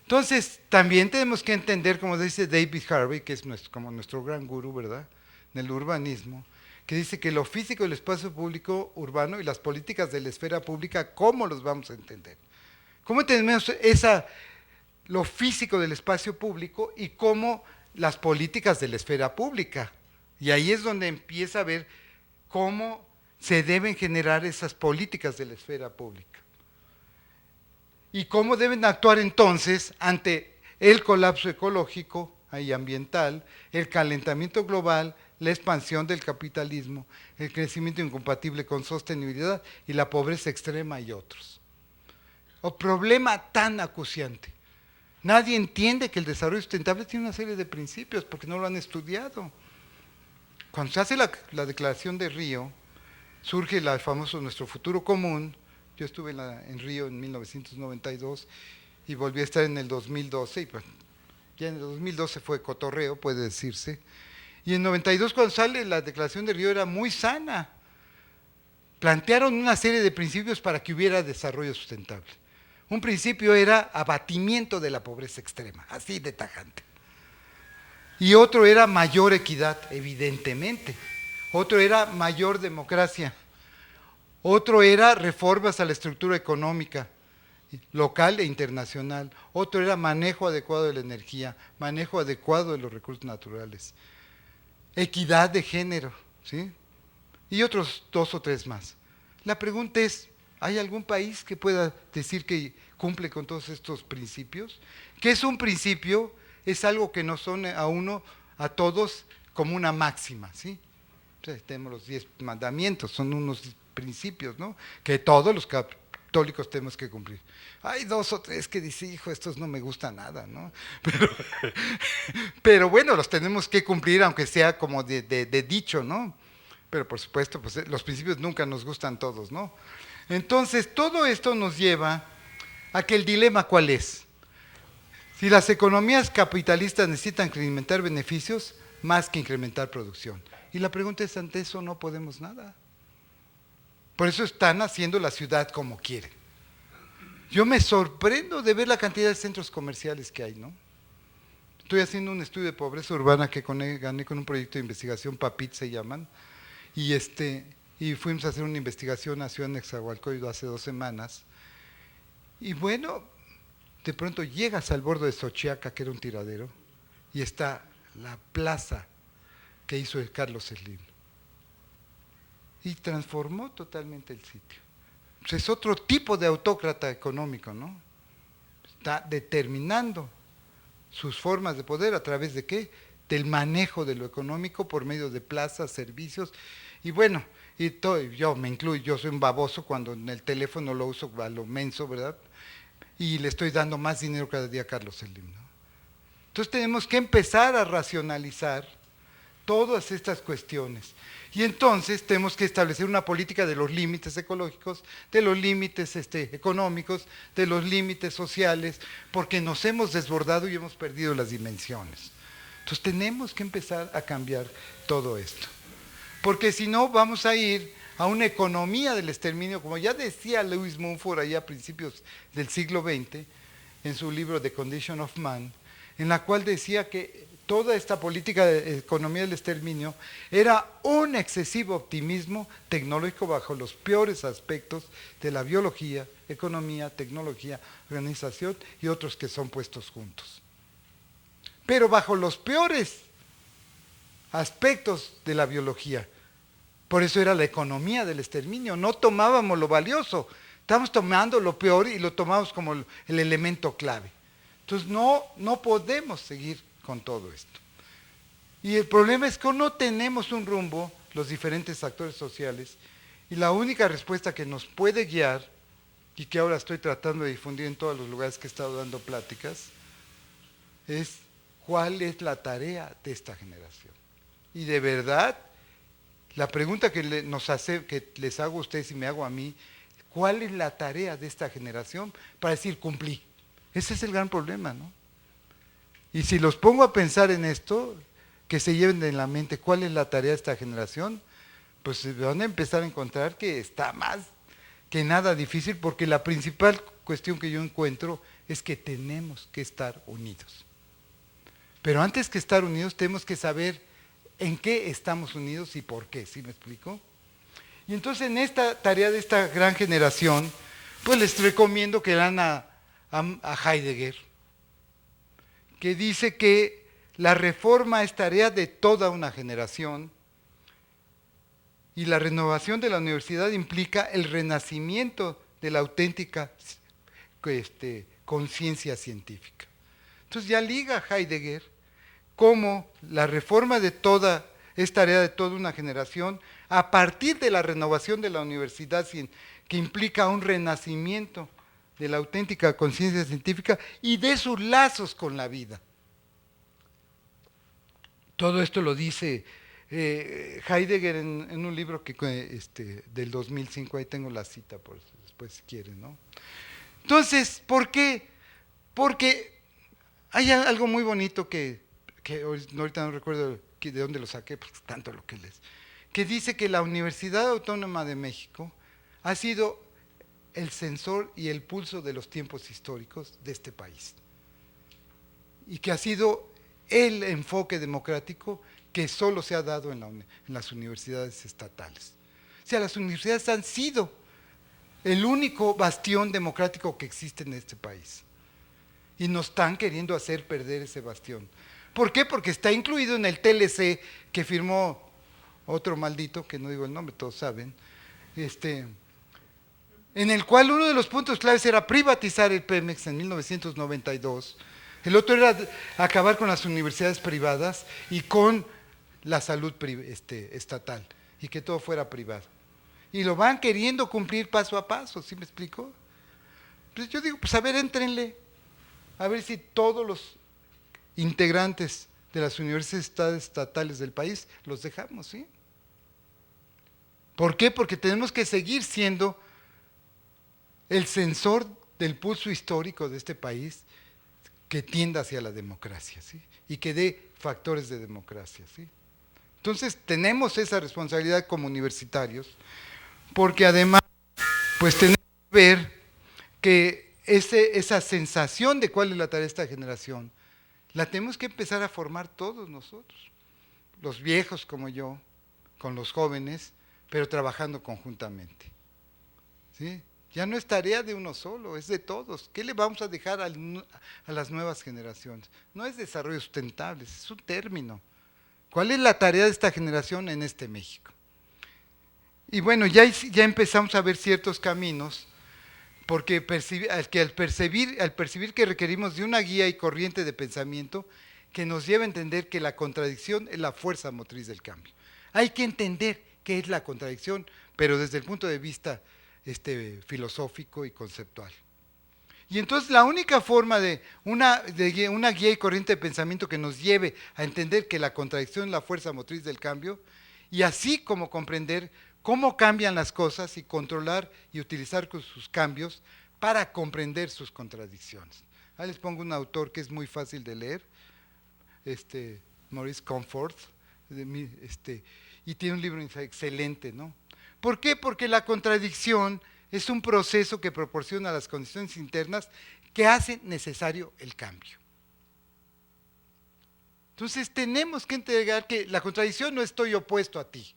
Entonces, también tenemos que entender, como dice David Harvey, que es como nuestro gran gurú, ¿verdad?, en el urbanismo, que dice que lo físico del espacio público urbano y las políticas de la esfera pública, ¿cómo los vamos a entender? ¿Cómo entendemos lo físico del espacio público y cómo las políticas de la esfera pública? Y ahí es donde empieza a ver cómo se deben generar esas políticas de la esfera pública. ¿Y cómo deben actuar entonces ante el colapso ecológico y ambiental, el calentamiento global, la expansión del capitalismo, el crecimiento incompatible con sostenibilidad y la pobreza extrema y otros. Un problema tan acuciante. Nadie entiende que el desarrollo sustentable tiene una serie de principios porque no lo han estudiado. Cuando se hace la declaración de Río, surge el famoso Nuestro Futuro Común. Yo estuve en Río en 1992 y volví a estar en el 2012, y pues, ya en el 2012 fue cotorreo, puede decirse. Y en 92, cuando sale la declaración de Río, era muy sana. Plantearon una serie de principios para que hubiera desarrollo sustentable. Un principio era abatimiento de la pobreza extrema, así de tajante. Y otro era mayor equidad, evidentemente. Otro era mayor democracia. Otro era reformas a la estructura económica, local e internacional. Otro era manejo adecuado de la energía, manejo adecuado de los recursos naturales. Equidad de género, ¿sí? Y otros 2 o 3 más. La pregunta es, ¿hay algún país que pueda decir que cumple con todos estos principios? ¿Qué es un principio? Es algo que nos son a todos como una máxima, ¿sí? O sea, tenemos los 10 mandamientos, son unos principios, ¿no? Que todos los católicos tenemos que cumplir. Hay 2 o 3 que dicen, hijo, estos no me gustan nada, ¿no? Pero bueno, los tenemos que cumplir, aunque sea como de dicho, ¿no? Pero por supuesto, pues los principios nunca nos gustan todos, ¿no? Entonces, todo esto nos lleva a que el dilema, ¿cuál es? Si las economías capitalistas necesitan incrementar beneficios más que incrementar producción. Y la pregunta es, ante eso no podemos nada. Por eso están haciendo la ciudad como quieren. Yo me sorprendo de ver la cantidad de centros comerciales que hay, ¿no? Estoy haciendo un estudio de pobreza urbana que gané con un proyecto de investigación, PAPIT se llaman, y fuimos a hacer una investigación a Ciudad Nezahualcóyotl hace 2 semanas. Y bueno, de pronto llegas al borde de Xochiaca, que era un tiradero, y está la plaza que hizo el Carlos Slim. Y transformó totalmente el sitio. Pues es otro tipo de autócrata económico, ¿no? Está determinando sus formas de poder a través de ¿qué? Del manejo de lo económico por medio de plazas, servicios, y bueno, yo me incluyo, yo soy un baboso cuando en el teléfono lo uso a lo menso, ¿verdad? Y le estoy dando más dinero cada día a Carlos Slim, ¿no? Entonces tenemos que empezar a racionalizar todas estas cuestiones. Y entonces tenemos que establecer una política de los límites ecológicos, de los límites económicos, de los límites sociales, porque nos hemos desbordado y hemos perdido las dimensiones. Entonces tenemos que empezar a cambiar todo esto. Porque si no, vamos a ir a una economía del exterminio, como ya decía Lewis Mumford allá a principios del siglo XX, en su libro The Condition of Man, en la cual decía que toda esta política de economía del exterminio era un excesivo optimismo tecnológico bajo los peores aspectos de la biología, economía, tecnología, organización y otros que son puestos juntos. Pero bajo los peores aspectos de la biología, por eso era la economía del exterminio, no tomábamos lo valioso, estamos tomando lo peor y lo tomamos como el elemento clave. Entonces no podemos seguir con todo esto. Y el problema es que no tenemos un rumbo, los diferentes actores sociales, y la única respuesta que nos puede guiar, y que ahora estoy tratando de difundir en todos los lugares que he estado dando pláticas, es cuál es la tarea de esta generación. Y de verdad, la pregunta que les hago a ustedes y me hago a mí, ¿cuál es la tarea de esta generación para decir cumplí? Ese es el gran problema, ¿no? Y si los pongo a pensar en esto, que se lleven en la mente cuál es la tarea de esta generación, pues van a empezar a encontrar que está más que nada difícil, porque la principal cuestión que yo encuentro es que tenemos que estar unidos. Pero antes que estar unidos, tenemos que saber en qué estamos unidos y por qué, ¿sí me explico? Y entonces en esta tarea de esta gran generación, pues les recomiendo que lean a Heidegger, que dice que la reforma es tarea de toda una generación y la renovación de la universidad implica el renacimiento de la auténtica conciencia científica. Entonces ya liga Heidegger cómo la reforma de toda es tarea de toda una generación, a partir de la renovación de la universidad, que implica un renacimiento de la auténtica conciencia científica y de sus lazos con la vida. Todo esto lo dice Heidegger en un libro del 2005, ahí tengo la cita, por después si quieren, ¿no? Entonces, ¿por qué? Porque hay algo muy bonito que ahorita no recuerdo de dónde lo saqué, porque es tanto lo que les... que dice que la Universidad Autónoma de México ha sido el sensor y el pulso de los tiempos históricos de este país. Y que ha sido el enfoque democrático que solo se ha dado en las universidades estatales. O sea, las universidades han sido el único bastión democrático que existe en este país. Y nos están queriendo hacer perder ese bastión. ¿Por qué? Porque está incluido en el TLC que firmó otro maldito, que no digo el nombre, todos saben, en el cual uno de los puntos claves era privatizar el Pemex en 1992. El otro era acabar con las universidades privadas y con la salud estatal, y que todo fuera privado. Y lo van queriendo cumplir paso a paso, ¿sí me explico? Pues yo digo, pues a ver, éntrenle, a ver si todos los integrantes de las universidades estatales del país los dejamos, ¿sí? ¿Por qué? Porque tenemos que seguir siendo el sensor del pulso histórico de este país que tienda hacia la democracia, ¿sí? Y que dé factores de democracia, ¿sí? Entonces tenemos esa responsabilidad como universitarios, porque además pues tenemos que ver que esa sensación de cuál es la tarea de esta generación, la tenemos que empezar a formar todos nosotros, los viejos como yo, con los jóvenes, pero trabajando conjuntamente, ¿sí? Ya no es tarea de uno solo, es de todos. ¿Qué le vamos a dejar a las nuevas generaciones? No es desarrollo sustentable, es un término. ¿Cuál es la tarea de esta generación en este México? Y bueno, ya empezamos a ver ciertos caminos, porque al percibir que requerimos de una guía y corriente de pensamiento que nos lleve a entender que la contradicción es la fuerza motriz del cambio. Hay que entender qué es la contradicción, pero desde el punto de vista filosófico y conceptual. Y entonces la única forma de una guía y corriente de pensamiento que nos lleve a entender que la contradicción es la fuerza motriz del cambio, y así como comprender cómo cambian las cosas y controlar y utilizar sus cambios para comprender sus contradicciones. Ahí les pongo un autor que es muy fácil de leer, Maurice Comfort, y tiene un libro excelente, ¿no? ¿Por qué? Porque la contradicción es un proceso que proporciona las condiciones internas que hacen necesario el cambio. Entonces tenemos que entregar que la contradicción no estoy opuesto a ti,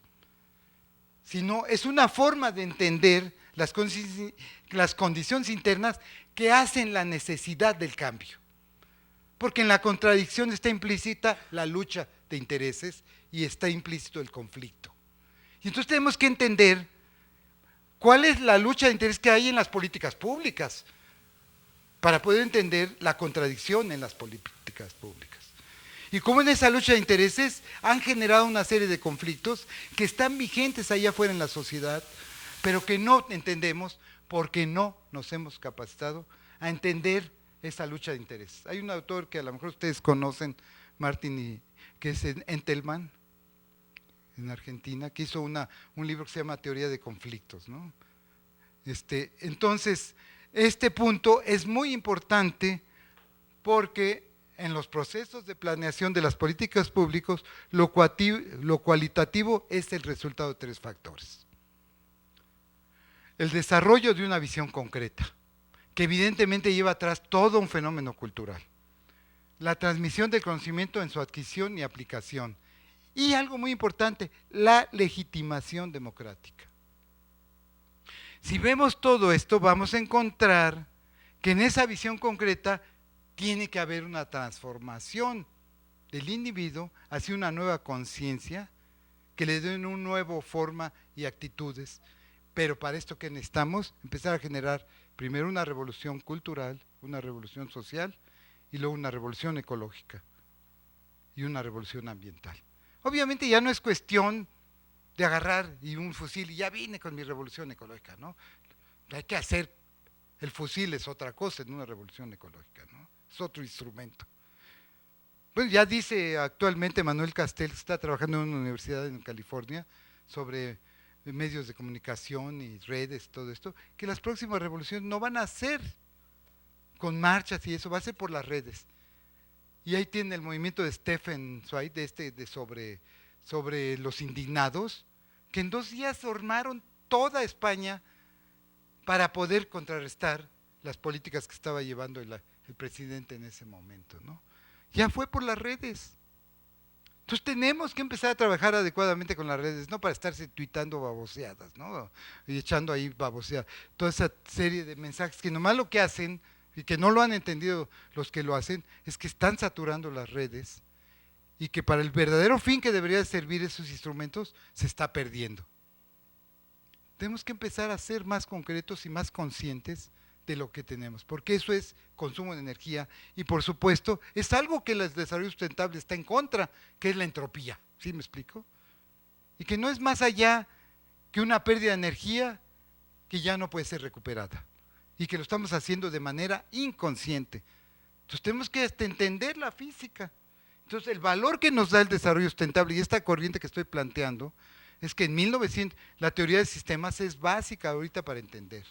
sino es una forma de entender las condiciones internas que hacen la necesidad del cambio. Porque en la contradicción está implícita la lucha de intereses y está implícito el conflicto. Y entonces tenemos que entender cuál es la lucha de interés que hay en las políticas públicas para poder entender la contradicción en las políticas públicas. Y cómo en esa lucha de intereses han generado una serie de conflictos que están vigentes allá afuera en la sociedad, pero que no entendemos porque no nos hemos capacitado a entender esa lucha de intereses. Hay un autor que a lo mejor ustedes conocen, Martin, que es Entelman, en Argentina, que hizo un libro que se llama Teoría de Conflictos, ¿no? Entonces, este punto es muy importante porque en los procesos de planeación de las políticas públicas, lo cualitativo es el resultado de tres factores. El desarrollo de una visión concreta, que evidentemente lleva atrás todo un fenómeno cultural. La transmisión del conocimiento en su adquisición y aplicación. Y algo muy importante, la legitimación democrática. Si vemos todo esto, vamos a encontrar que en esa visión concreta tiene que haber una transformación del individuo hacia una nueva conciencia que le den una nueva forma y actitudes. Pero para esto que necesitamos, empezar a generar primero una revolución cultural, una revolución social y luego una revolución ecológica y una revolución ambiental. Obviamente ya no es cuestión de agarrar y un fusil y ya vine con mi revolución ecológica, ¿no? Hay que hacer, el fusil es otra cosa en una revolución ecológica, ¿no? Es otro instrumento. Bueno, ya dice actualmente Manuel Castel, que está trabajando en una universidad en California, sobre medios de comunicación y redes, todo esto, que las próximas revoluciones no van a ser con marchas y eso, va a ser por las redes. Y ahí tiene el movimiento de Stephen Zweig, sobre los indignados, que en 2 días formaron toda España para poder contrarrestar las políticas que estaba llevando el presidente en ese momento, ¿no? Ya fue por las redes. Entonces tenemos que empezar a trabajar adecuadamente con las redes, no para estarse tuitando baboseadas, ¿no? Y echando ahí baboseadas. Toda esa serie de mensajes que nomás lo que hacen, y que no lo han entendido los que lo hacen, es que están saturando las redes y que para el verdadero fin que debería servir esos instrumentos se está perdiendo. Tenemos que empezar a ser más concretos y más conscientes de lo que tenemos, porque eso es consumo de energía y por supuesto es algo que el desarrollo sustentable está en contra, que es la entropía, ¿sí me explico? Y que no es más allá que una pérdida de energía que ya no puede ser recuperada y que lo estamos haciendo de manera inconsciente. Entonces tenemos que entender la física. Entonces el valor que nos da el desarrollo sustentable y esta corriente que estoy planteando es que en 1900 la teoría de sistemas es básica ahorita para entender.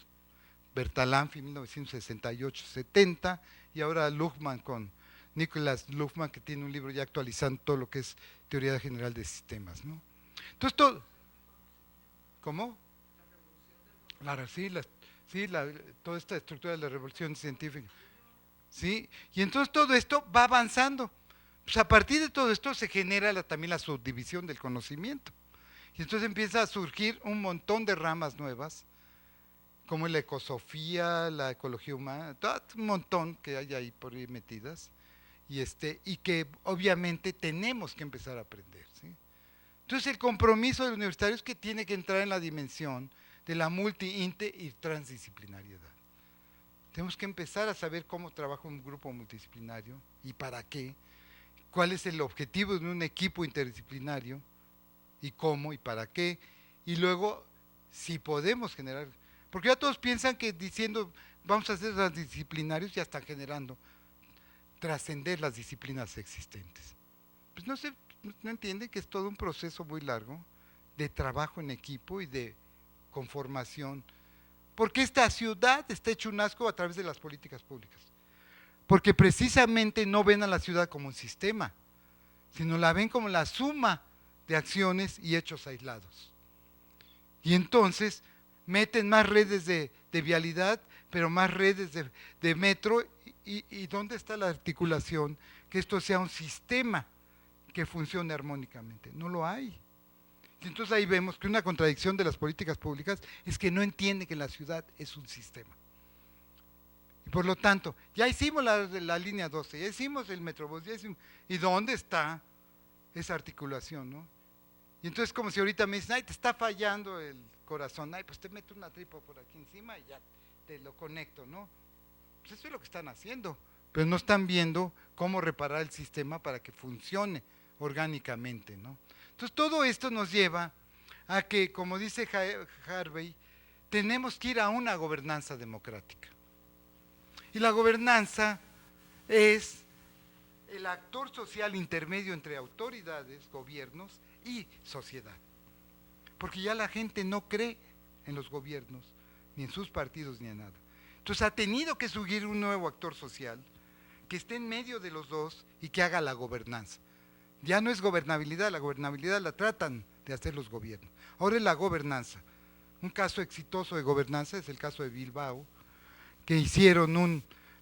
Bertalanffy 1968-70 y ahora Luhmann con Nicholas Luhmann, que tiene un libro ya actualizando todo lo que es teoría general de sistemas, ¿no? Entonces todo, ¿cómo? Claro, sí, toda esta estructura de la revolución científica, sí, y entonces todo esto va avanzando. Pues a partir de todo esto se genera también la subdivisión del conocimiento. Y entonces empieza a surgir un montón de ramas nuevas, como la ecosofía, la ecología humana, todo un montón que hay ahí por ahí metidas, y que obviamente tenemos que empezar a aprender, ¿sí? Entonces el compromiso del universitario es que tiene que entrar en la dimensión de la multi, inter y transdisciplinariedad. Tenemos que empezar a saber cómo trabaja un grupo multidisciplinario y para qué, cuál es el objetivo de un equipo interdisciplinario y cómo y para qué, y luego si podemos generar, porque ya todos piensan que diciendo vamos a ser transdisciplinarios ya están generando trascender las disciplinas existentes. Pues no entienden que es todo un proceso muy largo de trabajo en equipo y de conformación, porque esta ciudad está hecho un asco a través de las políticas públicas, porque precisamente no ven a la ciudad como un sistema, sino la ven como la suma de acciones y hechos aislados. Y entonces meten más redes de vialidad, pero más redes de metro, y ¿dónde está la articulación? Que esto sea un sistema que funcione armónicamente. No lo hay. Entonces ahí vemos que una contradicción de las políticas públicas es que no entiende que la ciudad es un sistema. Y por lo tanto, ya hicimos la línea 12, ya hicimos el Metrobús, ¿y dónde está esa articulación, no? Y entonces como si ahorita me dicen, ay, te está fallando el corazón, ay, pues te meto una tripa por aquí encima y ya te lo conecto, ¿no? Pues eso es lo que están haciendo, pero no están viendo cómo reparar el sistema para que funcione orgánicamente, ¿no? Entonces todo esto nos lleva a que, como dice Harvey, tenemos que ir a una gobernanza democrática. Y la gobernanza es el actor social intermedio entre autoridades, gobiernos y sociedad. Porque ya la gente no cree en los gobiernos, ni en sus partidos, ni en nada. Entonces ha tenido que surgir un nuevo actor social que esté en medio de los dos y que haga la gobernanza. Ya no es gobernabilidad, la gobernabilidad la tratan de hacer los gobiernos. Ahora es la gobernanza. Un caso exitoso de gobernanza es el caso de Bilbao, que hicieron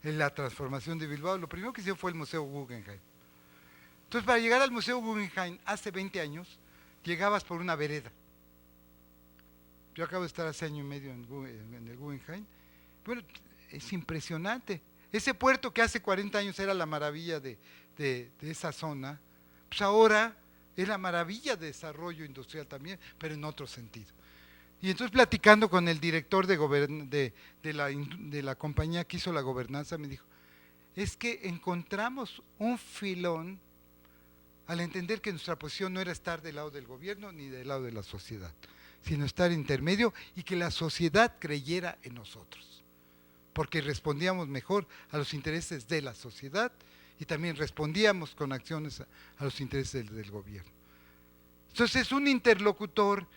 en la transformación de Bilbao. Lo primero que hicieron fue el Museo Guggenheim. Entonces, para llegar al Museo Guggenheim, hace 20 años, llegabas por una vereda. Yo acabo de estar hace año y medio en el Guggenheim. Bueno, es impresionante. Ese puerto que hace 40 años era la maravilla de esa zona, pues ahora es la maravilla de desarrollo industrial también, pero en otro sentido. Y entonces platicando con el director de la compañía que hizo la gobernanza, me dijo, es que encontramos un filón al entender que nuestra posición no era estar del lado del gobierno ni del lado de la sociedad, sino estar intermedio y que la sociedad creyera en nosotros, porque respondíamos mejor a los intereses de la sociedad y también respondíamos con acciones a los intereses del gobierno. Entonces es un interlocutor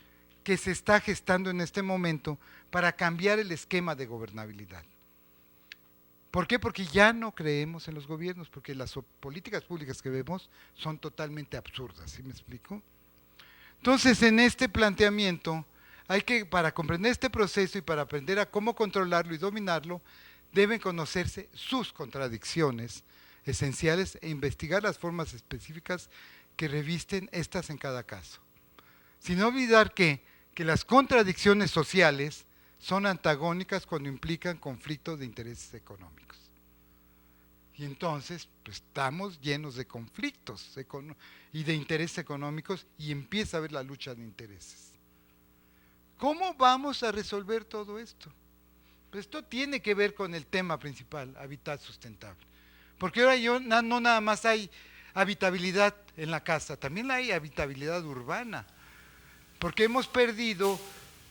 que se está gestando en este momento para cambiar el esquema de gobernabilidad. ¿Por qué? Porque ya no creemos en los gobiernos, porque las políticas públicas que vemos son totalmente absurdas, ¿sí me explico? Entonces, en este planteamiento, hay que, para comprender este proceso y para aprender a cómo controlarlo y dominarlo, deben conocerse sus contradicciones esenciales e investigar las formas específicas que revisten estas en cada caso. Sin olvidar que las contradicciones sociales son antagónicas cuando implican conflictos de intereses económicos. Y entonces, pues, estamos llenos de conflictos y de intereses económicos y empieza a haber la lucha de intereses. ¿Cómo vamos a resolver todo esto? Pues esto tiene que ver con el tema principal, hábitat sustentable. Porque ahora no nada más hay habitabilidad en la casa, también hay habitabilidad urbana. Porque hemos perdido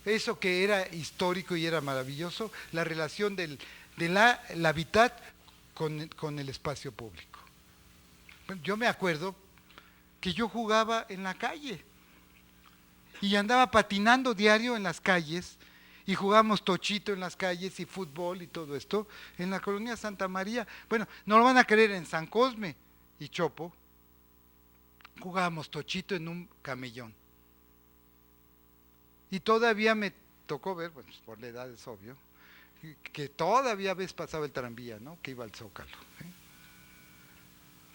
eso que era histórico y era maravilloso, la relación del hábitat con el espacio público. Bueno, yo me acuerdo que yo jugaba en la calle y andaba patinando diario en las calles y jugábamos tochito en las calles y fútbol y todo esto en la colonia Santa María. Bueno, no lo van a creer, en San Cosme y Chopo jugábamos tochito en un camellón. Y todavía me tocó ver, bueno, por la edad es obvio, que todavía ves pasaba el tranvía, ¿no? Que iba al Zócalo.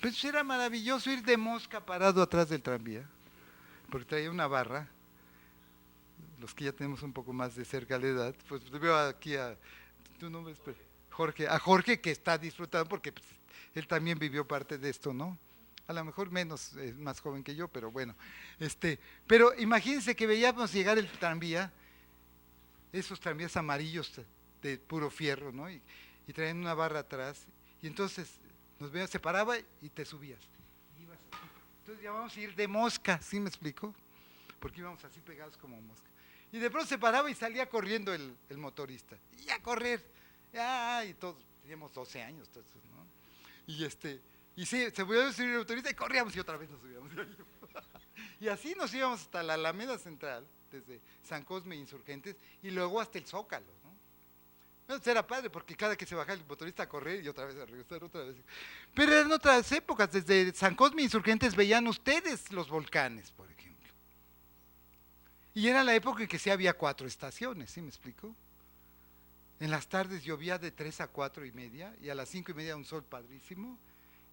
Pues era maravilloso ir de mosca parado atrás del tranvía, porque traía una barra. Los que ya tenemos un poco más de cerca la edad, pues veo aquí tu nombre es Jorge que está disfrutando, porque pues, él también vivió parte de esto, ¿no? A lo mejor menos, más joven que yo, pero bueno. Pero imagínense que veíamos llegar el tranvía, esos tranvías amarillos de puro fierro, ¿no? Y traían una barra atrás, y entonces nos veíamos, se paraba y te subías. Entonces ya vamos a ir de mosca, ¿sí me explico? Porque íbamos así pegados como mosca. Y de pronto se paraba y salía corriendo el motorista. Y a correr. Y todos, teníamos 12 años, entonces, ¿no? Y sí, se volvió a subir el motorista y corríamos y otra vez nos subíamos. Y así nos íbamos hasta la Alameda Central, desde San Cosme e Insurgentes, y luego hasta el Zócalo, ¿no? Entonces era padre, porque cada que se bajaba el motorista a correr y otra vez a regresar, otra vez. Pero eran otras épocas, desde San Cosme e Insurgentes veían ustedes los volcanes, por ejemplo. Y era la época en que sí había 4 estaciones, ¿sí me explico? En las tardes llovía de 3 a 4:30 y a las 5:30 un sol padrísimo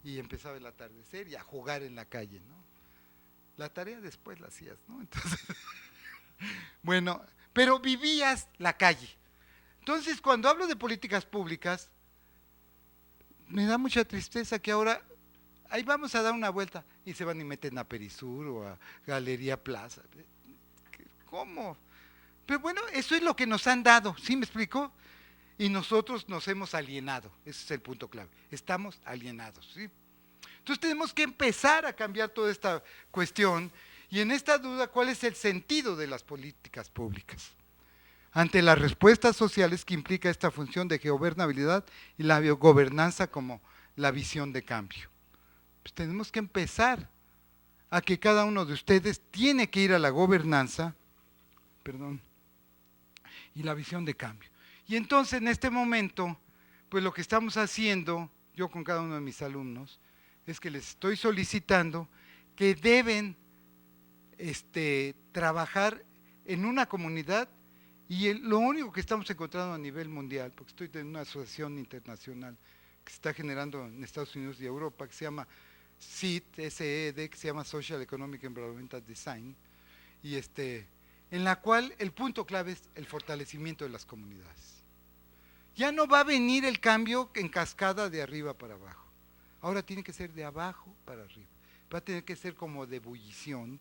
y empezaba el atardecer y a jugar en la calle, ¿no? La tarea después la hacías, ¿no? Entonces, bueno, pero vivías la calle. Entonces, cuando hablo de políticas públicas, me da mucha tristeza que ahora, ahí vamos a dar una vuelta y se van y meten a Perisur o a Galería Plaza. ¿Cómo? Pero bueno, eso es lo que nos han dado, ¿sí me explico? Y nosotros nos hemos alienado, ese es el punto clave, estamos alienados, ¿sí? Entonces tenemos que empezar a cambiar toda esta cuestión y en esta duda, ¿cuál es el sentido de las políticas públicas? Ante las respuestas sociales que implica esta función de gobernabilidad y la gobernanza como la visión de cambio. Pues tenemos que empezar a que cada uno de ustedes tiene que ir a la gobernanza, y la visión de cambio. Y entonces en este momento, pues lo que estamos haciendo, yo con cada uno de mis alumnos, es que les estoy solicitando que deben trabajar en una comunidad y lo único que estamos encontrando a nivel mundial, porque estoy en una asociación internacional que se está generando en Estados Unidos y Europa, que se llama SED, que se llama Social Economic Environmental Design, y en la cual el punto clave es el fortalecimiento de las comunidades. Ya no va a venir el cambio en cascada de arriba para abajo, ahora tiene que ser de abajo para arriba, va a tener que ser como de ebullición,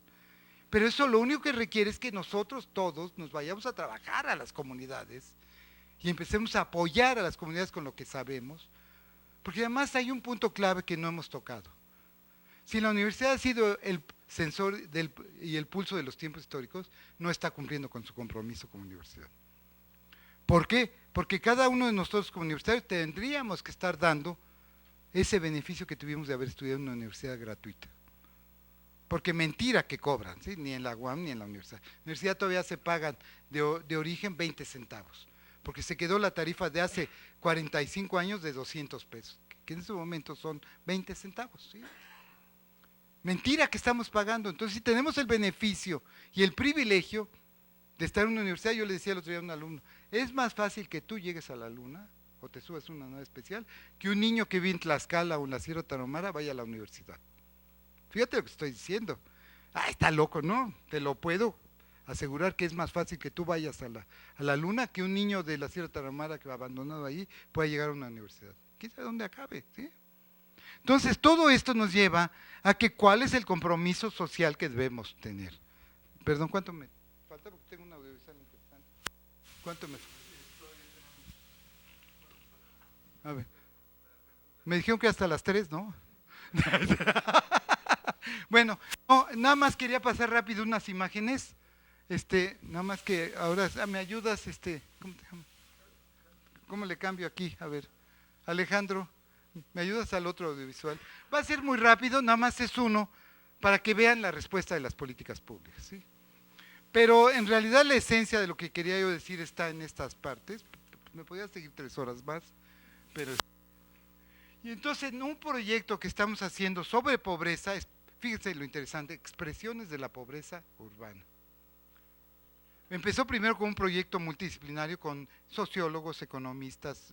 pero eso lo único que requiere es que nosotros todos nos vayamos a trabajar a las comunidades y empecemos a apoyar a las comunidades con lo que sabemos, porque además hay un punto clave que no hemos tocado. Si la universidad ha sido el sensor y el pulso de los tiempos históricos, no está cumpliendo con su compromiso como universidad. ¿Por qué? Porque cada uno de nosotros como universitarios tendríamos que estar dando ese beneficio que tuvimos de haber estudiado en una universidad gratuita. Porque mentira que cobran, ¿sí? Ni en la UAM ni en la universidad. En la universidad todavía se pagan de origen 20 centavos, porque se quedó la tarifa de hace 45 años de 200 pesos, que en ese momento son 20 centavos, ¿sí? Mentira que estamos pagando. Entonces, si tenemos el beneficio y el privilegio de estar en una universidad, yo le decía el otro día a un alumno, es más fácil que tú llegues a la luna o te subas a una nave especial que un niño que vive en Tlaxcala o en la Sierra Tarahumara vaya a la universidad. Fíjate lo que estoy diciendo. Ah, está loco, ¿no? Te lo puedo asegurar que es más fácil que tú vayas a la luna que un niño de la Sierra Tarahumara que va abandonado ahí pueda llegar a una universidad. ¿Quién sabe dónde acabe? ¿Sí? Entonces, todo esto nos lleva a que cuál es el compromiso social que debemos tener. Perdón, ¿cuánto me falta? Porque tengo un audiovisual interesante. ¿Cuánto me falta? A ver. Me dijeron que hasta las 3, ¿no? Bueno, no, nada más quería pasar rápido unas imágenes. Nada más que ahora me ayudas, ¿cómo te llamas? ¿Cómo le cambio aquí? A ver, Alejandro, ¿me ayudas al otro audiovisual? Va a ser muy rápido, nada más es uno, para que vean la respuesta de las políticas públicas, ¿sí? Pero en realidad la esencia de lo que quería yo decir está en estas partes. Me podía seguir 3 horas más, pero... Y entonces en un proyecto que estamos haciendo sobre pobreza, fíjense lo interesante, expresiones de la pobreza urbana. Empezó primero con un proyecto multidisciplinario con sociólogos, economistas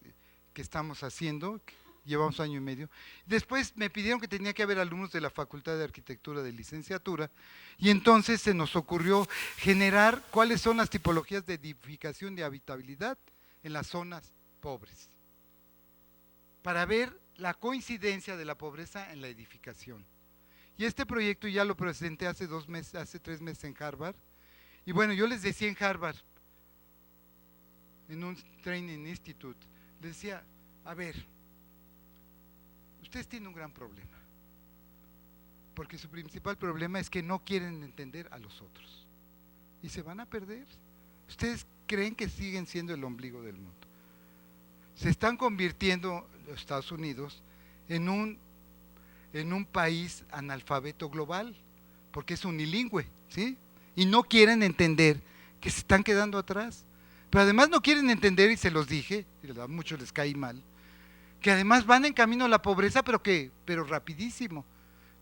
que estamos haciendo, llevamos 1 año y medio. Después me pidieron que tenía que haber alumnos de la Facultad de Arquitectura de licenciatura y entonces se nos ocurrió generar cuáles son las tipologías de edificación de habitabilidad en las zonas pobres, para ver la coincidencia de la pobreza en la edificación. Y este proyecto ya lo presenté hace 3 meses en Harvard. Y bueno, yo les decía en Harvard, en un Training Institute, les decía, a ver, ustedes tienen un gran problema, porque su principal problema es que no quieren entender a los otros, y se van a perder. Ustedes creen que siguen siendo el ombligo del mundo. Se están convirtiendo los Estados Unidos en un país analfabeto global, porque es unilingüe, ¿sí? Y no quieren entender que se están quedando atrás. Pero además no quieren entender, y se los dije, y a muchos les caí mal, que además van en camino a la pobreza, pero rapidísimo.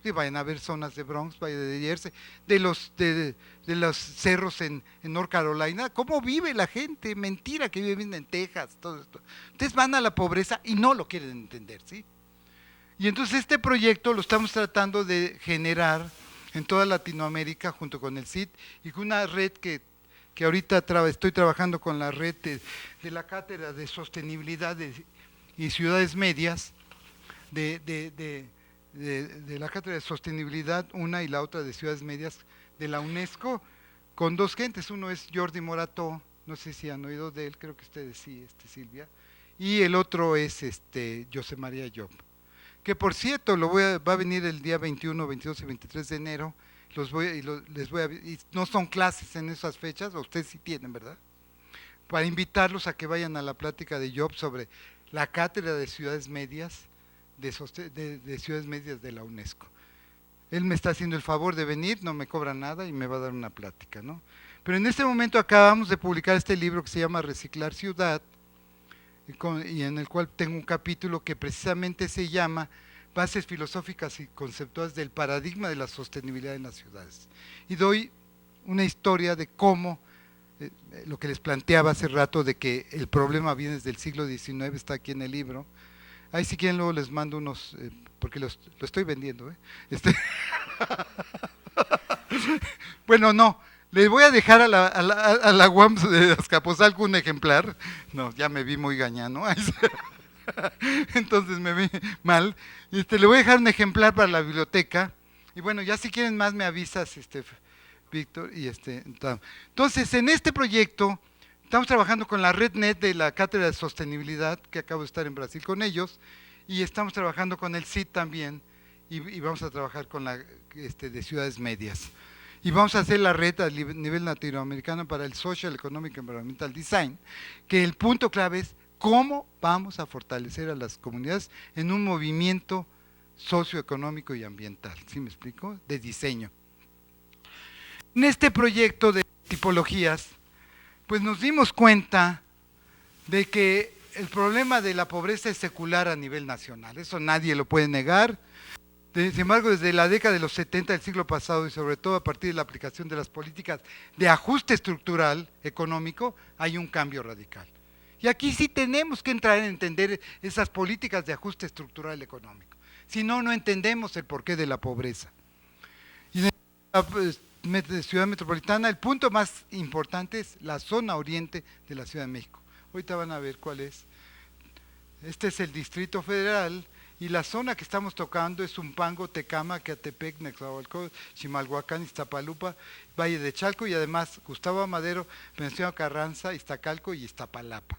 Que vayan a ver zonas de Bronx, de Jersey, de los cerros en North Carolina. ¿Cómo vive la gente? Mentira que viven en Texas, todo esto. Ustedes van a la pobreza y no lo quieren entender, ¿sí? Y entonces este proyecto lo estamos tratando de generar en toda Latinoamérica junto con el CID y con una red que ahorita estoy trabajando con la red de la Cátedra de Sostenibilidad y Ciudades Medias, de la Cátedra de Sostenibilidad, una y la otra de Ciudades Medias de la UNESCO, con 2 gentes. Uno es Jordi Morató, no sé si han oído de él, creo que ustedes sí, Silvia, y el otro es José María Job, que por cierto va a venir el día 21, 22 y 23 de enero, y no son clases en esas fechas, ustedes sí tienen, ¿verdad? Para invitarlos a que vayan a la plática de Job sobre la Cátedra de Ciudades Medias, de Ciudades Medias de la UNESCO. Él me está haciendo el favor de venir, no me cobra nada y me va a dar una plática, ¿no? Pero en este momento acabamos de publicar este libro que se llama Reciclar Ciudad, y en el cual tengo un capítulo que precisamente se llama Bases filosóficas y conceptuales del paradigma de la sostenibilidad en las ciudades. Y doy una historia de cómo, lo que les planteaba hace rato, de que el problema viene desde el siglo XIX, está aquí en el libro. Ahí si quieren luego les mando unos, porque lo estoy vendiendo. Bueno, no, les voy a dejar a la UAM de Azcapotzalco un ejemplar. No, ya me vi muy gañano. Entonces me vi mal. Le voy a dejar un ejemplar para la biblioteca. Y bueno, ya si quieren más me avisas, Víctor. Entonces, en este proyecto estamos trabajando con la RedNet de la Cátedra de Sostenibilidad, que acabo de estar en Brasil con ellos, y estamos trabajando con el CID también, y vamos a trabajar con la de ciudades medias. Y vamos a hacer la red a nivel latinoamericano para el Social Economic Environmental Design, que el punto clave es cómo vamos a fortalecer a las comunidades en un movimiento socioeconómico y ambiental, ¿sí me explico? De diseño. En este proyecto de tipologías, pues nos dimos cuenta de que el problema de la pobreza es secular a nivel nacional, eso nadie lo puede negar. Sin embargo, desde la década de los 70 del siglo pasado y sobre todo a partir de la aplicación de las políticas de ajuste estructural económico, hay un cambio radical. Y aquí sí tenemos que entrar en entender esas políticas de ajuste estructural económico. Si no, no entendemos el porqué de la pobreza. Y en la ciudad metropolitana, el punto más importante es la zona oriente de la Ciudad de México. Ahorita van a ver cuál es. Este es el Distrito Federal. Y la zona que estamos tocando es Zumpango, Tecama, Catepec, Nezahualcóyotl, Chimalhuacán, Iztapalupa, Valle de Chalco y además Gustavo Amadero, Venustiano Carranza, Iztacalco y Iztapalapa.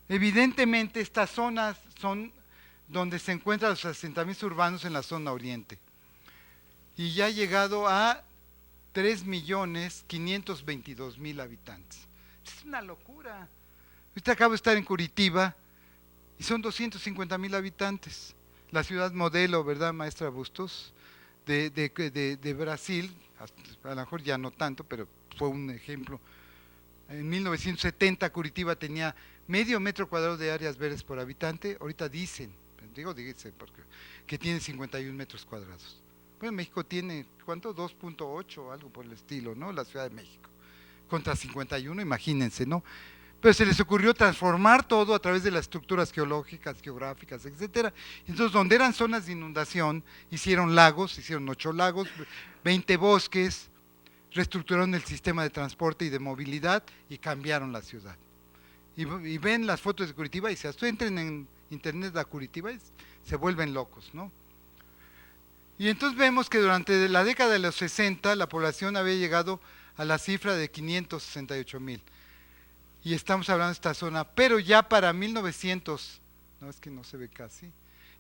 Evidentemente estas zonas son donde se encuentran los asentamientos urbanos en la zona oriente. Y ya ha llegado a 3.522.000 habitantes. Es una locura. Ahorita acabo de estar en Curitiba, y son 250.000 habitantes. La ciudad modelo, ¿verdad, maestra Bustos? De Brasil, a lo mejor ya no tanto, pero fue un ejemplo. En 1970 Curitiba tenía medio metro cuadrado de áreas verdes por habitante, ahorita dicen porque que tiene 51 metros cuadrados. Bueno, México tiene, ¿cuánto? 2.8, algo por el estilo, ¿no? La Ciudad de México. Contra 51, imagínense, ¿no? Pero se les ocurrió transformar todo a través de las estructuras geológicas, geográficas, etcétera. Entonces, donde eran zonas de inundación, hicieron lagos, hicieron 8 lagos, 20 bosques, reestructuraron el sistema de transporte y de movilidad y cambiaron la ciudad. Y ven las fotos de Curitiba y si entren en internet a Curitiba, se vuelven locos, ¿no? Y entonces vemos que durante la década de los 60 la población había llegado a la cifra de 568.000. Y estamos hablando de esta zona, pero ya para 1900, no es que no se ve casi,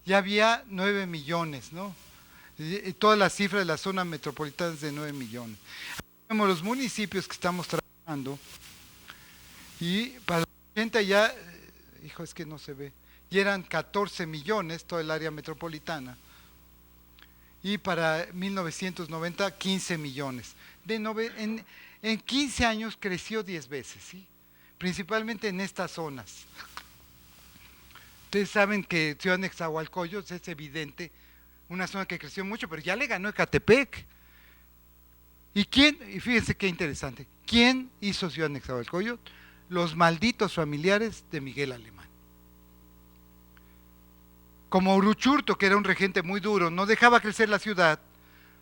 ya había 9 millones, ¿no? Y toda la cifra de la zona metropolitana es de 9 millones. Vemos los municipios que estamos trabajando, y para los 80 ya, es que no se ve, ya eran 14 millones toda el área metropolitana, y para 1990, 15 millones. En 15 años creció 10 veces, ¿sí? Principalmente en estas zonas. Ustedes saben que Ciudad Nezahualcóyotl es evidente, una zona que creció mucho, pero ya le ganó Ecatepec. Y fíjense qué interesante, ¿quién hizo Ciudad Nezahualcóyotl? Los malditos familiares de Miguel Alemán. Como Uruchurtu, que era un regente muy duro, no dejaba crecer la ciudad,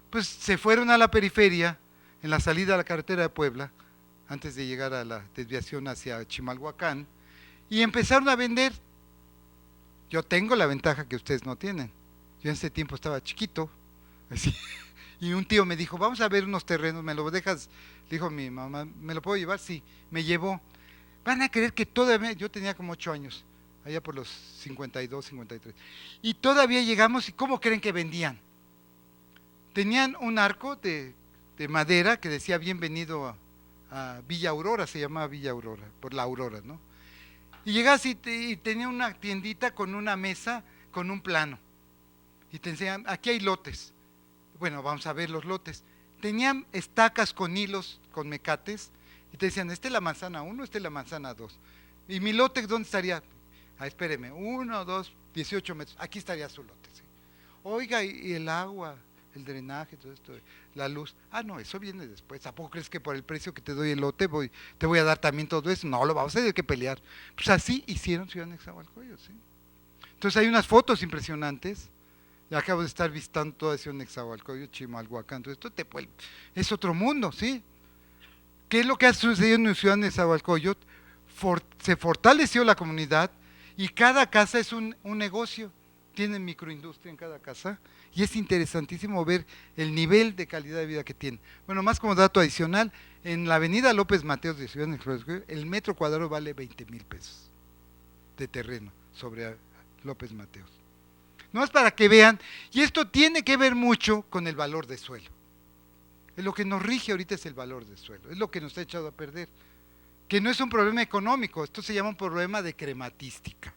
pues se fueron a la periferia, en la salida a la carretera de Puebla, antes de llegar a la desviación hacia Chimalhuacán, y empezaron a vender. Yo tengo la ventaja que ustedes no tienen. Yo en ese tiempo estaba chiquito, así, y un tío me dijo, vamos a ver unos terrenos, ¿me lo dejas? Le dijo mi mamá, ¿me lo puedo llevar? Sí, me llevó. Van a creer que todavía, yo tenía como 8 años, allá por los 52, 53, y todavía llegamos, ¿y cómo creen que vendían? Tenían un arco de madera que decía bienvenido a Villa Aurora, se llamaba Villa Aurora, por la Aurora, ¿no? Y llegabas y tenía una tiendita con una mesa, con un plano, y te enseñaban, aquí hay lotes. Bueno, vamos a ver los lotes. Tenían estacas con hilos, con mecates, y te decían, esta es la manzana 1, esta es la manzana 2. ¿Y mi lote dónde estaría? Espéreme, 1, 2, 18 metros, aquí estaría su lote, ¿sí? Oiga, y el agua, el drenaje, todo esto, la luz. No, eso viene después. ¿A poco crees que por el precio que te doy el lote te voy a dar también todo eso? No, lo vamos a tener que pelear. Pues así hicieron Ciudad Nezahualcóyotl, ¿sí? Entonces hay unas fotos impresionantes. Ya acabo de estar visitando toda Ciudad Nezahualcóyotl, Chimalhuacán, todo esto es otro mundo, ¿sí? ¿Qué es lo que ha sucedido en Ciudad Nezahualcóyotl? Se fortaleció la comunidad y cada casa es un negocio. Tienen microindustria en cada casa y es interesantísimo ver el nivel de calidad de vida que tienen. Bueno, más como dato adicional, en la avenida López Mateos de Ciudad Nezahualcóyotl, el metro cuadrado vale 20,000 pesos de terreno sobre López Mateos. No es para que vean, y esto tiene que ver mucho con el valor de suelo. Lo que nos rige ahorita es el valor del suelo, es lo que nos ha echado a perder. Que no es un problema económico, esto se llama un problema de crematística,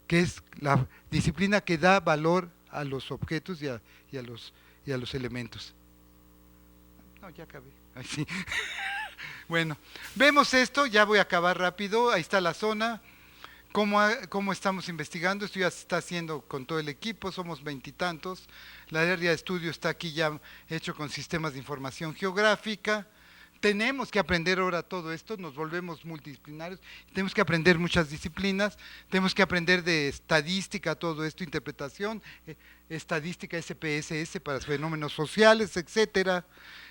que es la disciplina que da valor a los objetos y a los elementos. No, ya acabé. Ay, sí. Bueno, vemos esto, ya voy a acabar rápido, ahí está la zona. ¿Cómo estamos investigando? Esto ya se está haciendo con todo el equipo, somos 20 y tantos. La área de estudio está aquí ya hecho con sistemas de información geográfica. Tenemos que aprender ahora todo esto, nos volvemos multidisciplinarios, tenemos que aprender muchas disciplinas, tenemos que aprender de estadística, todo esto, interpretación, estadística SPSS para fenómenos sociales, etcétera.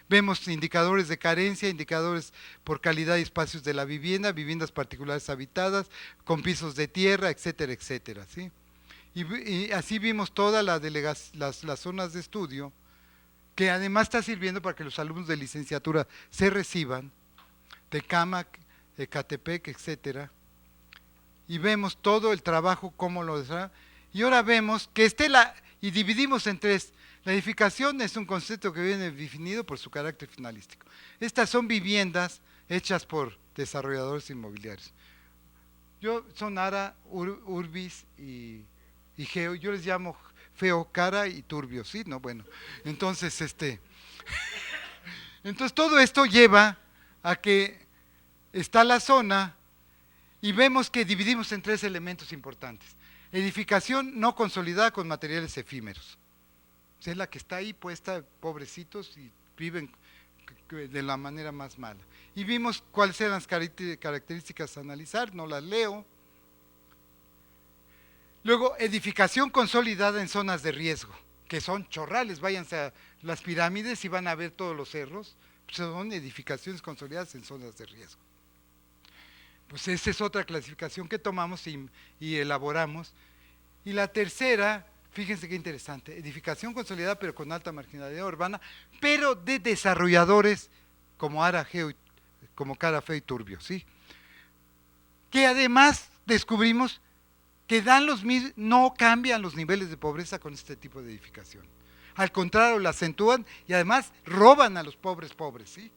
Vemos indicadores de carencia, indicadores por calidad y espacios de la vivienda, viviendas particulares habitadas, con pisos de tierra, etcétera, etcétera, ¿sí? Y así vimos todas las zonas de estudio, que además está sirviendo para que los alumnos de licenciatura se reciban, Tecámac, Ecatepec, etcétera, y vemos todo el trabajo, cómo lo desarrolla, y ahora vemos que y dividimos en tres. La edificación es un concepto que viene definido por su carácter finalístico. Estas son viviendas hechas por desarrolladores inmobiliarios. Son Ara, Urbis y Geo, yo les llamo feo, cara y turbio, ¿sí? No, bueno, entonces entonces todo esto lleva a que está la zona y vemos que dividimos en tres elementos importantes. Edificación no consolidada con materiales efímeros. Es la que está ahí puesta, pobrecitos, y viven de la manera más mala. Y vimos cuáles eran las características a analizar, no las leo. Luego, edificación consolidada en zonas de riesgo, que son chorrales, váyanse a las pirámides y van a ver todos los cerros, pues son edificaciones consolidadas en zonas de riesgo. Pues esa es otra clasificación que tomamos y elaboramos. Y la tercera, fíjense qué interesante, edificación consolidada pero con alta marginalidad urbana, pero de desarrolladores como Ara, Geo, como Cara, Feo y Turbio, ¿sí? Que además descubrimos que no cambian los niveles de pobreza con este tipo de edificación. Al contrario, la acentúan y además roban a los pobres, ¿sí?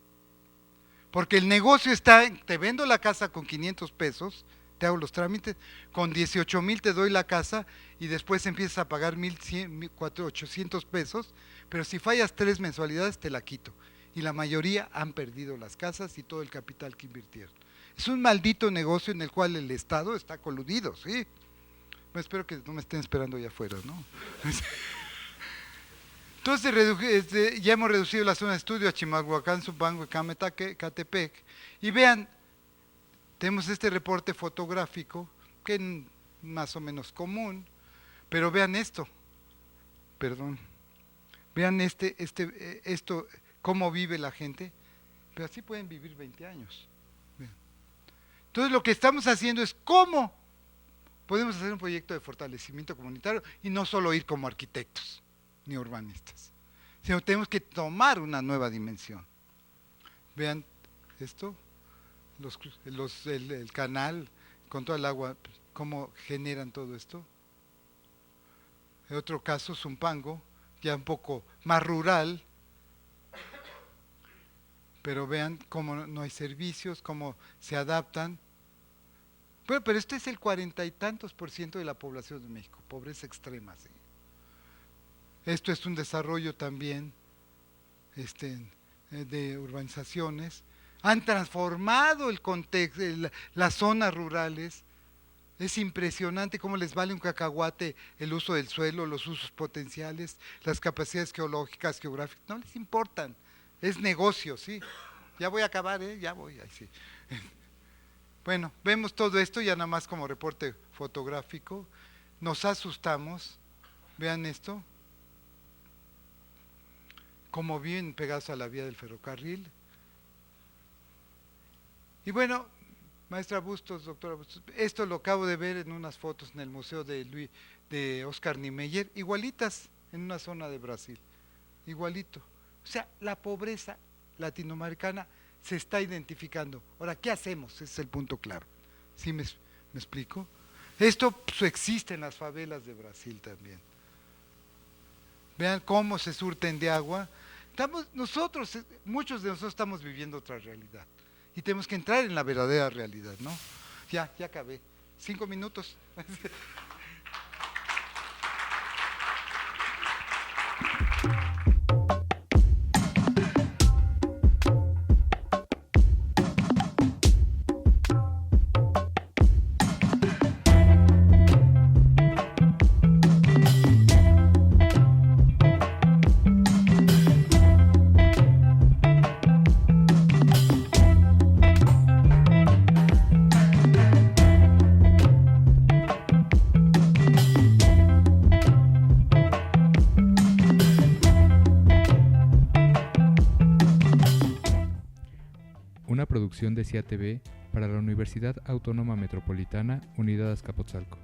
Porque el negocio está en, te vendo la casa con 500 pesos, te hago los trámites, con 18,000 te doy la casa y después empiezas a pagar 1,100, 800 pesos, pero si fallas 3 mensualidades te la quito. Y la mayoría han perdido las casas y todo el capital que invirtieron. Es un maldito negocio en el cual el Estado está coludido, ¿sí? Bueno, espero que no me estén esperando allá afuera, ¿no? Entonces ya hemos reducido la zona de estudio a Chimalhuacán, Zumpango, Ecatepec. Y vean, tenemos este reporte fotográfico, que es más o menos común, pero vean esto, vean esto, cómo vive la gente, pero así pueden vivir 20 años. Entonces lo que estamos haciendo es cómo podemos hacer un proyecto de fortalecimiento comunitario y no solo ir como arquitectos ni urbanistas, sino tenemos que tomar una nueva dimensión. Vean esto, el canal con toda el agua, cómo generan todo esto. En otro caso, Zumpango, ya un poco más rural, pero vean cómo no hay servicios, cómo se adaptan. Bueno, pero este es el 40 y tantos % de la población de México, pobreza extrema, ¿sí? Esto es un desarrollo también de urbanizaciones. Han transformado el contexto, las zonas rurales. Es impresionante cómo les vale un cacahuate el uso del suelo, los usos potenciales, las capacidades geológicas, geográficas, no les importan. Es negocio, ¿sí? Ya voy a acabar, ya voy, ahí sí. Bueno, vemos todo esto ya nada más como reporte fotográfico. Nos asustamos. Vean esto. Cómo viven pegados a la vía del ferrocarril. Y bueno, maestra Bustos, doctora Bustos, esto lo acabo de ver en unas fotos en el museo de Oscar Niemeyer, igualitas en una zona de Brasil, igualito. O sea, la pobreza latinoamericana se está identificando. Ahora, ¿qué hacemos? Ese es el punto claro. ¿Sí me explico? Esto pues, existe en las favelas de Brasil también. vean cómo se surten de agua. Muchos de nosotros estamos viviendo otra realidad y tenemos que entrar en la verdadera realidad, ¿no? Ya acabé. 5 minutos. Una producción de CIA TV para la Universidad Autónoma Metropolitana, Unidad Azcapotzalco.